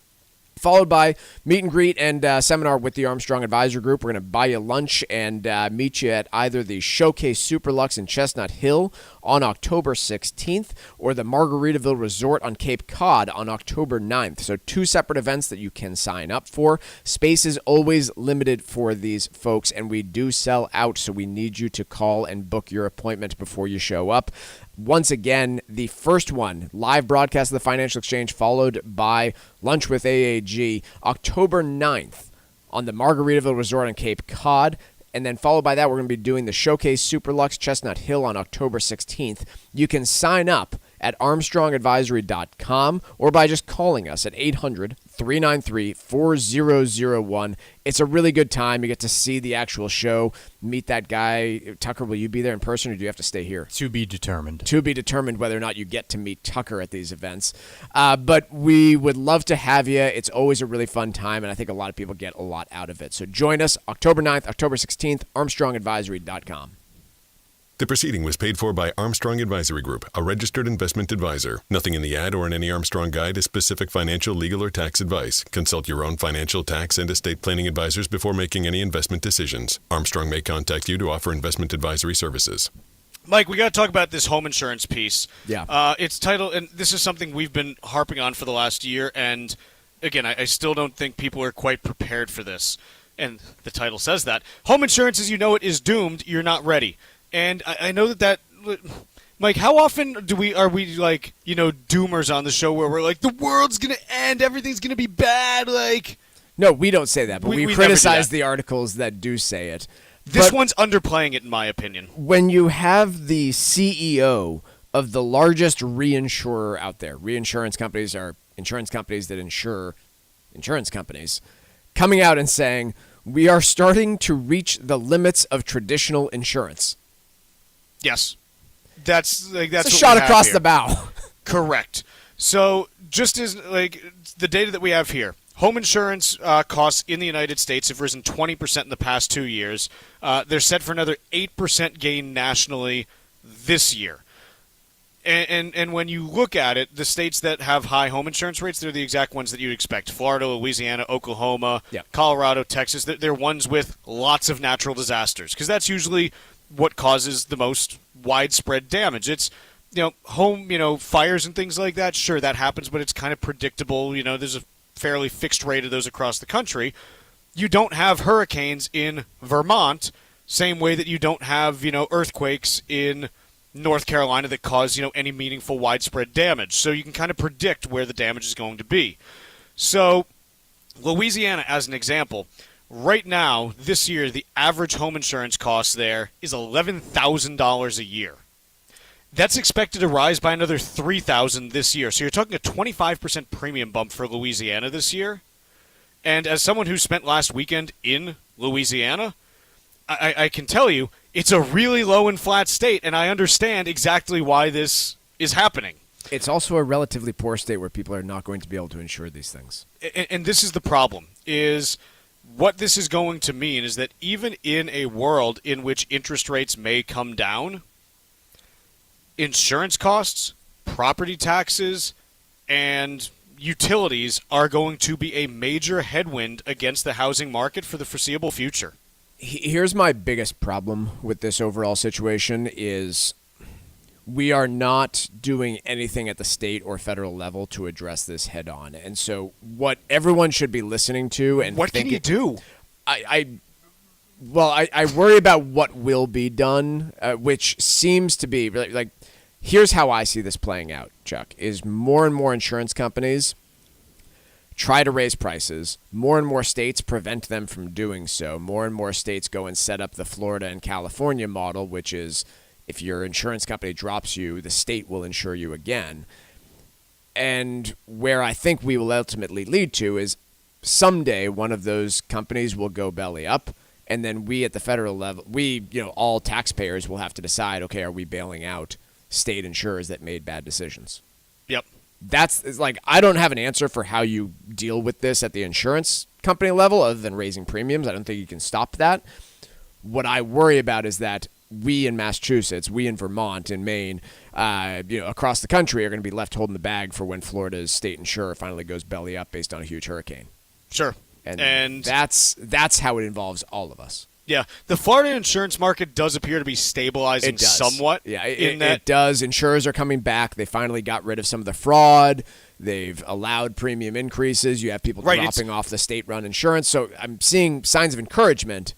followed by meet and greet and seminar with the Armstrong Advisor Group. We're going to buy you lunch and meet you at either the Showcase Superlux in Chestnut Hill on October 16th or the Margaritaville Resort on Cape Cod on October 9th. So 2 separate events that you can sign up for. Space is always limited for these folks, and we do sell out, so we need you to call and book your appointment before you show up. Once again, the first one, live broadcast of the Financial Exchange, followed by lunch with AAG, October 9th on the Margaritaville Resort on Cape Cod. And then followed by that, we're going to be doing the Showcase Superlux Chestnut Hill on October 16th. You can sign up at armstrongadvisory.com or by just calling us at 800-393-4001. It's a really good time. You get to see the actual show, meet that guy. Tucker, will you be there in person, or do you have to stay here? To be determined. To be determined whether or not you get to meet Tucker at these events. But we would love to have you. It's always a really fun time, and I think a lot of people get a lot out of it. So join us October 9th, October 16th, armstrongadvisory.com. The proceeding was paid for by Armstrong Advisory Group, a registered investment advisor. Nothing in the ad or in any Armstrong guide is specific financial, legal, or tax advice. Consult your own financial, tax, and estate planning advisors before making any investment decisions. Armstrong may contact you to offer investment advisory services. Mike, we got to talk about this home insurance piece. Yeah. It's titled, and this is something we've been harping on for the last year, and again, I still don't think people are quite prepared for this. And the title says that. Home insurance, as you know it, is doomed. You're not ready. And I know that Mike, how often are we like, doomers on the show where we're like, the world's going to end, everything's going to be bad, like... No, we don't say that, but we criticize the articles that do say it. This one's underplaying it, in my opinion. When you have the CEO of the largest reinsurer out there, reinsurance companies are insurance companies that insure insurance companies, coming out and saying, we are starting to reach the limits of traditional insurance. Yes. That's it's a shot across the bow. Correct. So just as the data that we have here, home insurance costs in the United States have risen 20% in the past 2 years. They're set for another 8% gain nationally this year. And when you look at it, the states that have high home insurance rates, they're the exact ones that you'd expect. Florida, Louisiana, Oklahoma, Colorado, Texas. They're ones with lots of natural disasters, because that's usually what causes the most widespread damage. It's, home, fires and things like that. Sure, that happens, but it's kind of predictable. There's a fairly fixed rate of those across the country. You don't have hurricanes in Vermont, same way that you don't have, earthquakes in North Carolina that cause, any meaningful widespread damage. So you can kind of predict where the damage is going to be. So Louisiana, as an example, right now, this year, the average home insurance cost there is $11,000 a year. That's expected to rise by another $3,000 this year. So you're talking a 25% premium bump for Louisiana this year. And as someone who spent last weekend in Louisiana, I can tell you, it's a really low and flat state, and I understand exactly why this is happening. It's also a relatively poor state where people are not going to be able to insure these things. And this is the problem, is what this is going to mean is that even in a world in which interest rates may come down, insurance costs, property taxes, and utilities are going to be a major headwind against the housing market for the foreseeable future. Here's my biggest problem with this overall situation is we are not doing anything at the state or federal level to address this head on. And so what everyone should be listening to and what can you do? I worry about what will be done, which seems to be like, here's how I see this playing out, Chuck, is more and more insurance companies try to raise prices. More and more states prevent them from doing so. More and more states go and set up the Florida and California model, which is if your insurance company drops you, the state will insure you again. And where I think we will ultimately lead to is someday one of those companies will go belly up, and then we at the federal level, all taxpayers will have to decide, okay, are we bailing out state insurers that made bad decisions? Yep. it's like, I don't have an answer for how you deal with this at the insurance company level other than raising premiums. I don't think you can stop that. What I worry about is that we in Massachusetts, we in Vermont, in Maine, across the country are going to be left holding the bag for when Florida's state insurer finally goes belly up based on a huge hurricane. Sure. And that's how it involves all of us. Yeah, the Florida insurance market does appear to be stabilizing somewhat. Yeah, it does. Insurers are coming back. They finally got rid of some of the fraud. They've allowed premium increases. You have people dropping off the state-run insurance. So I'm seeing signs of encouragement.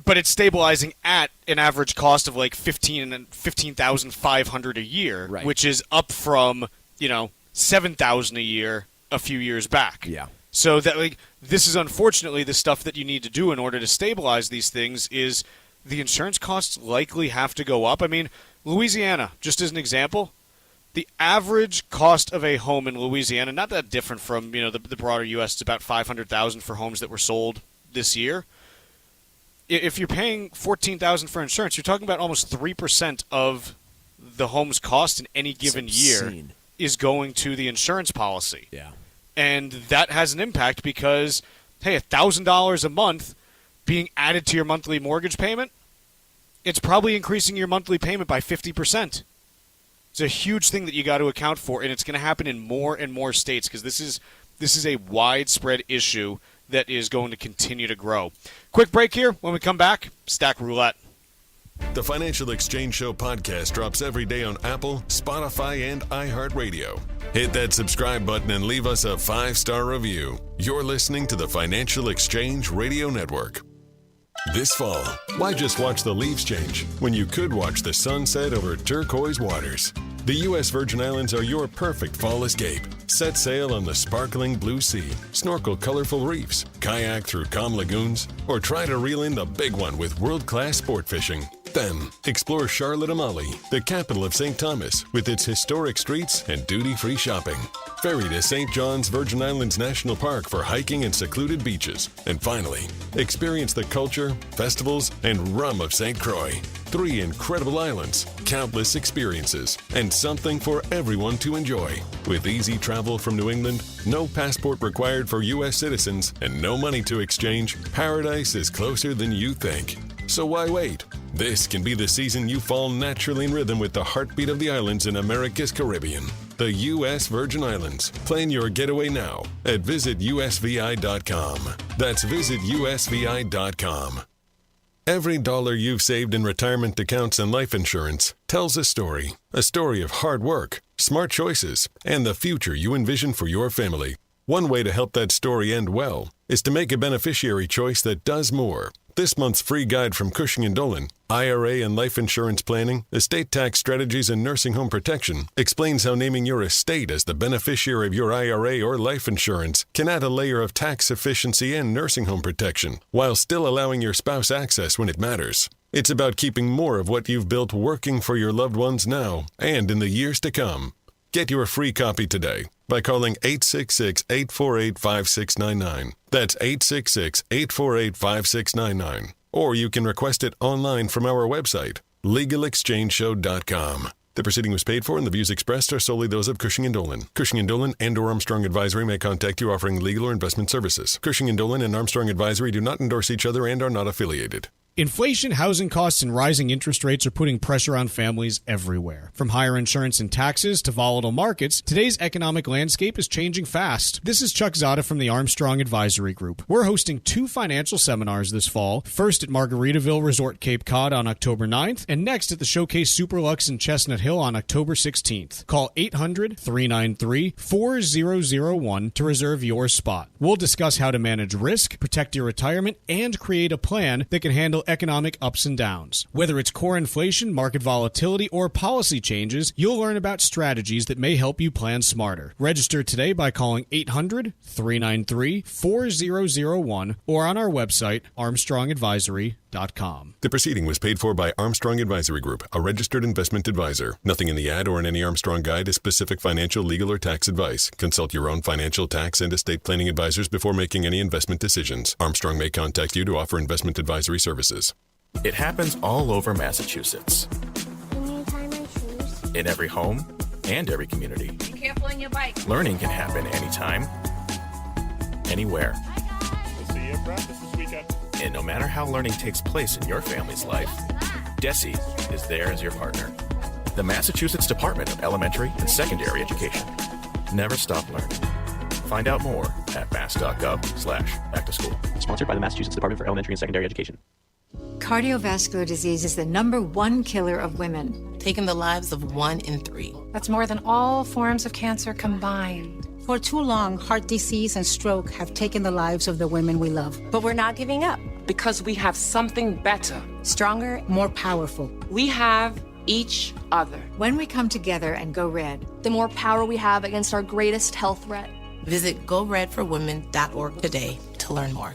But it's stabilizing at an average cost of like $15,500 a year, which is up from $7,000 a year a few years back. Yeah. So that this is unfortunately the stuff that you need to do in order to stabilize these things. Is the insurance costs likely have to go up? I mean, Louisiana, just as an example, the average cost of a home in Louisiana, not that different from the broader U.S. It's about $500,000 for homes that were sold this year. If you're paying $14,000 for insurance, you're talking about almost 3% of the home's cost in any given year is going to the insurance policy. Yeah. And that has an impact because, hey, $1,000 a month being added to your monthly mortgage payment, it's probably increasing your monthly payment by 50%. It's a huge thing that you got to account for, and it's going to happen in more and more states because this is a widespread issue that is going to continue to grow. Quick break here. When we come back, Stack Roulette. The Financial Exchange Show podcast drops every day on Apple, Spotify, and iHeartRadio. Hit that subscribe button and leave us a 5-star review. You're listening to the Financial Exchange Radio Network. This fall, why just watch the leaves change when you could watch the sunset over turquoise waters? The U.S. Virgin Islands are your perfect fall escape. Set sail on the sparkling blue sea, snorkel colorful reefs, kayak through calm lagoons, or try to reel in the big one with world-class sport fishing. Then, explore Charlotte-Amalie, the capital of St. Thomas, with its historic streets and duty-free shopping. Ferry to St. John's Virgin Islands National Park for hiking and secluded beaches. And finally, experience the culture, festivals, and rum of St. Croix. 3 incredible islands, countless experiences, and something for everyone to enjoy. With easy travel from New England, no passport required for U.S. citizens, and no money to exchange, paradise is closer than you think. So why wait? This can be the season you fall naturally in rhythm with the heartbeat of the islands in America's Caribbean. The U.S. Virgin Islands. Plan your getaway now at visitusvi.com. That's visitusvi.com. Every dollar you've saved in retirement accounts and life insurance tells a story of hard work, smart choices, and the future you envision for your family. One way to help that story end well is to make a beneficiary choice that does more. This month's free guide from Cushing & Dolan, IRA and Life Insurance Planning, Estate Tax Strategies and Nursing Home Protection, explains how naming your estate as the beneficiary of your IRA or life insurance can add a layer of tax efficiency and nursing home protection, while still allowing your spouse access when it matters. It's about keeping more of what you've built working for your loved ones now and in the years to come. Get your free copy today by calling 866-848-5699. That's 866-848-5699. Or you can request it online from our website, LegalExchangeShow.com. The proceeding was paid for and the views expressed are solely those of Cushing & Dolan. Cushing & Dolan and or Armstrong Advisory may contact you offering legal or investment services. Cushing & Dolan and Armstrong Advisory do not endorse each other and are not affiliated. Inflation, housing costs, and rising interest rates are putting pressure on families everywhere. From higher insurance and taxes to volatile markets, today's economic landscape is changing fast. This is Chuck Zodda from the Armstrong Advisory Group. We're hosting 2 financial seminars this fall, first at Margaritaville Resort Cape Cod on October 9th, and next at the Showcase Superlux in Chestnut Hill on October 16th. Call 800-393-4001 to reserve your spot. We'll discuss how to manage risk, protect your retirement, and create a plan that can handle economic ups and downs. Whether it's core inflation, market volatility, or policy changes, you'll learn about strategies that may help you plan smarter. Register today by calling 800-393-4001 or on our website, armstrongadvisory.com. The proceeding was paid for by Armstrong Advisory Group, a registered investment advisor. Nothing in the ad or in any Armstrong guide is specific financial, legal, or tax advice. Consult your own financial, tax, and estate planning advisors before making any investment decisions. Armstrong may contact you to offer investment advisory services. It happens all over Massachusetts. In every home, and every community. Be careful on your bike. Learning can happen anytime, anywhere. We'll see you at practice this weekend. And no matter how learning takes place in your family's life, DESE is there as your partner. The Massachusetts Department of Elementary and Secondary Education. Never stop learning. Find out more at mass.gov/back-to-school. Sponsored by the Massachusetts Department for Elementary and Secondary Education. Cardiovascular disease is the #1 killer of women, taking the lives of 1 in 3. That's more than all forms of cancer combined. For too long, heart disease and stroke have taken the lives of the women we love. But we're not giving up because we have something better, stronger, more powerful. We have each other. When we come together and go red, the more power we have against our greatest health threat. Visit GoRedForWomen.org today to learn more.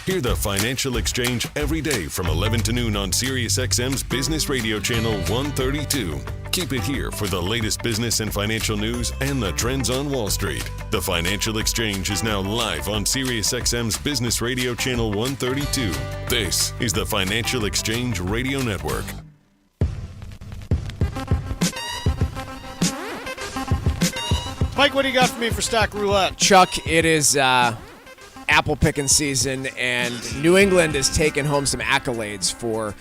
Hear the Financial Exchange every day from 11 to noon on SiriusXM's Business Radio Channel 132. Keep it here for the latest business and financial news and the trends on Wall Street. The Financial Exchange is now live on SiriusXM's Business Radio Channel 132. This is the Financial Exchange Radio Network. Mike, what do you got for me for Stack Roulette? Chuck, it is apple picking season, and New England is taking home some accolades for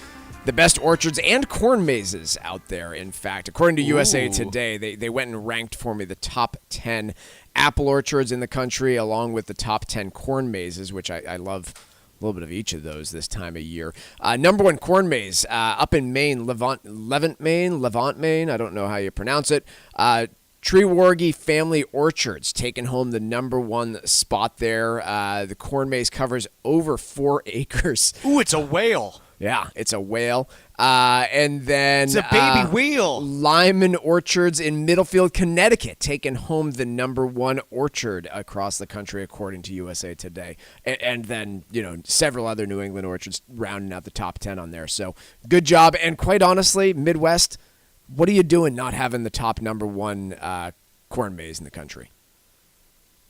the best orchards and corn mazes out there. In fact, according to USA Today, they went and ranked for me the top 10 apple orchards in the country, along with the top 10 corn mazes, which I love a little bit of each of those this time of year. Number 1 corn maze up in Maine, Levant, Maine. I don't know how you pronounce it. Treewargy Family Orchards taking home the number 1 spot there. The corn maze covers over 4 acres. Ooh, it's a whale. Yeah, it's a whale. And then it's a baby wheel. Lyman Orchards in Middlefield, Connecticut, taking home the number 1 orchard across the country, according to USA Today. And then, several other New England orchards rounding out the top 10 on there. So good job. And quite honestly, Midwest, what are you doing not having the top number 1 corn maze in the country?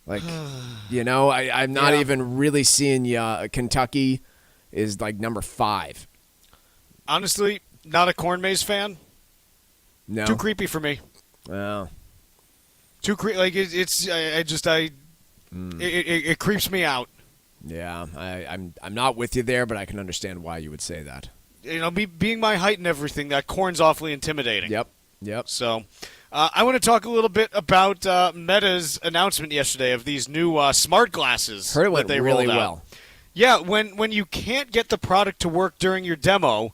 Like, I'm not even really seeing you. Kentucky is like number 5. Honestly, not a corn maze fan. No, too creepy for me. Well, too creepy. Like it creeps me out. Yeah, I'm not with you there, but I can understand why you would say that. Being my height and everything, that corn's awfully intimidating. Yep. So, I want to talk a little bit about Meta's announcement yesterday of these new smart glasses. Heard it went that they really rolled out. well. Yeah, when you can't get the product to work during your demo,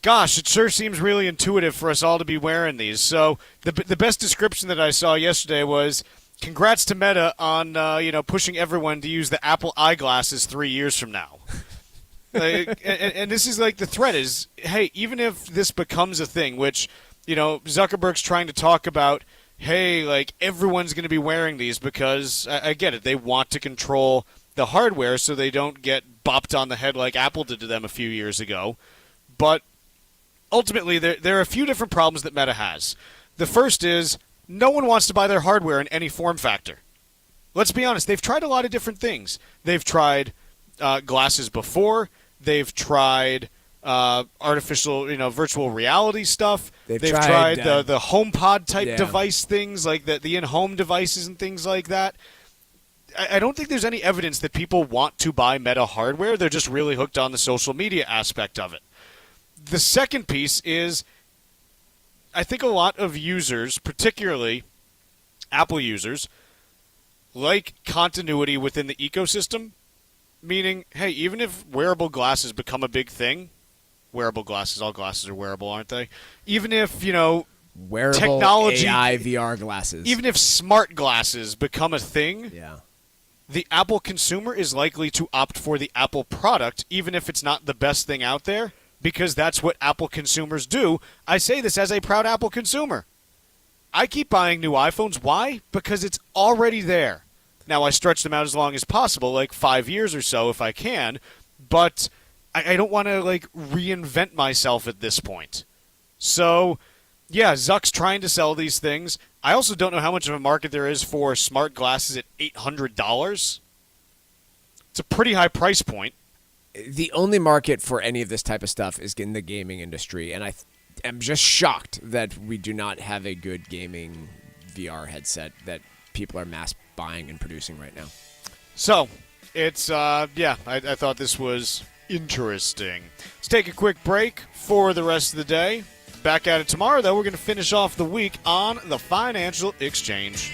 gosh, it sure seems really intuitive for us all to be wearing these. So the best description that I saw yesterday was, congrats to Meta on pushing everyone to use the Apple eyeglasses 3 years from now. And this is like the threat is, hey, even if this becomes a thing, which Zuckerberg's trying to talk about, hey, like everyone's going to be wearing these because I get it, they want to control the hardware so they don't get bopped on the head like Apple did to them a few years ago. But ultimately, there are a few different problems that Meta has. The first is no one wants to buy their hardware in any form factor. Let's be honest. They've tried a lot of different things. They've tried glasses before. They've tried artificial, virtual reality stuff. They've tried the HomePod type device things, like the in-home devices and things like that. I don't think there's any evidence that people want to buy Meta hardware. They're just really hooked on the social media aspect of it. The second piece is, I think a lot of users, particularly Apple users, like continuity within the ecosystem, meaning, hey, even if wearable glasses become a big thing, wearable glasses, all glasses are wearable, aren't they? Even if, wearable technology, AI VR glasses, even if smart glasses become a thing, the Apple consumer is likely to opt for the Apple product, even if it's not the best thing out there, because that's what Apple consumers do. I say this as a proud Apple consumer. I keep buying new iPhones. Why? Because it's already there. Now, I stretch them out as long as possible, like 5 years or so if I can, but I don't want to reinvent myself at this point. So, yeah, Zuck's trying to sell these things. I also don't know how much of a market there is for smart glasses at $800. It's a pretty high price point. the only market for any of this type of stuff is in the gaming industry, and I'm just shocked that we do not have a good gaming VR headset that people are mass buying and producing right now. So, it's, I thought this was interesting. Let's take a quick break for the rest of the day. Back at it tomorrow, though. We're going to finish off the week on the financial exchange.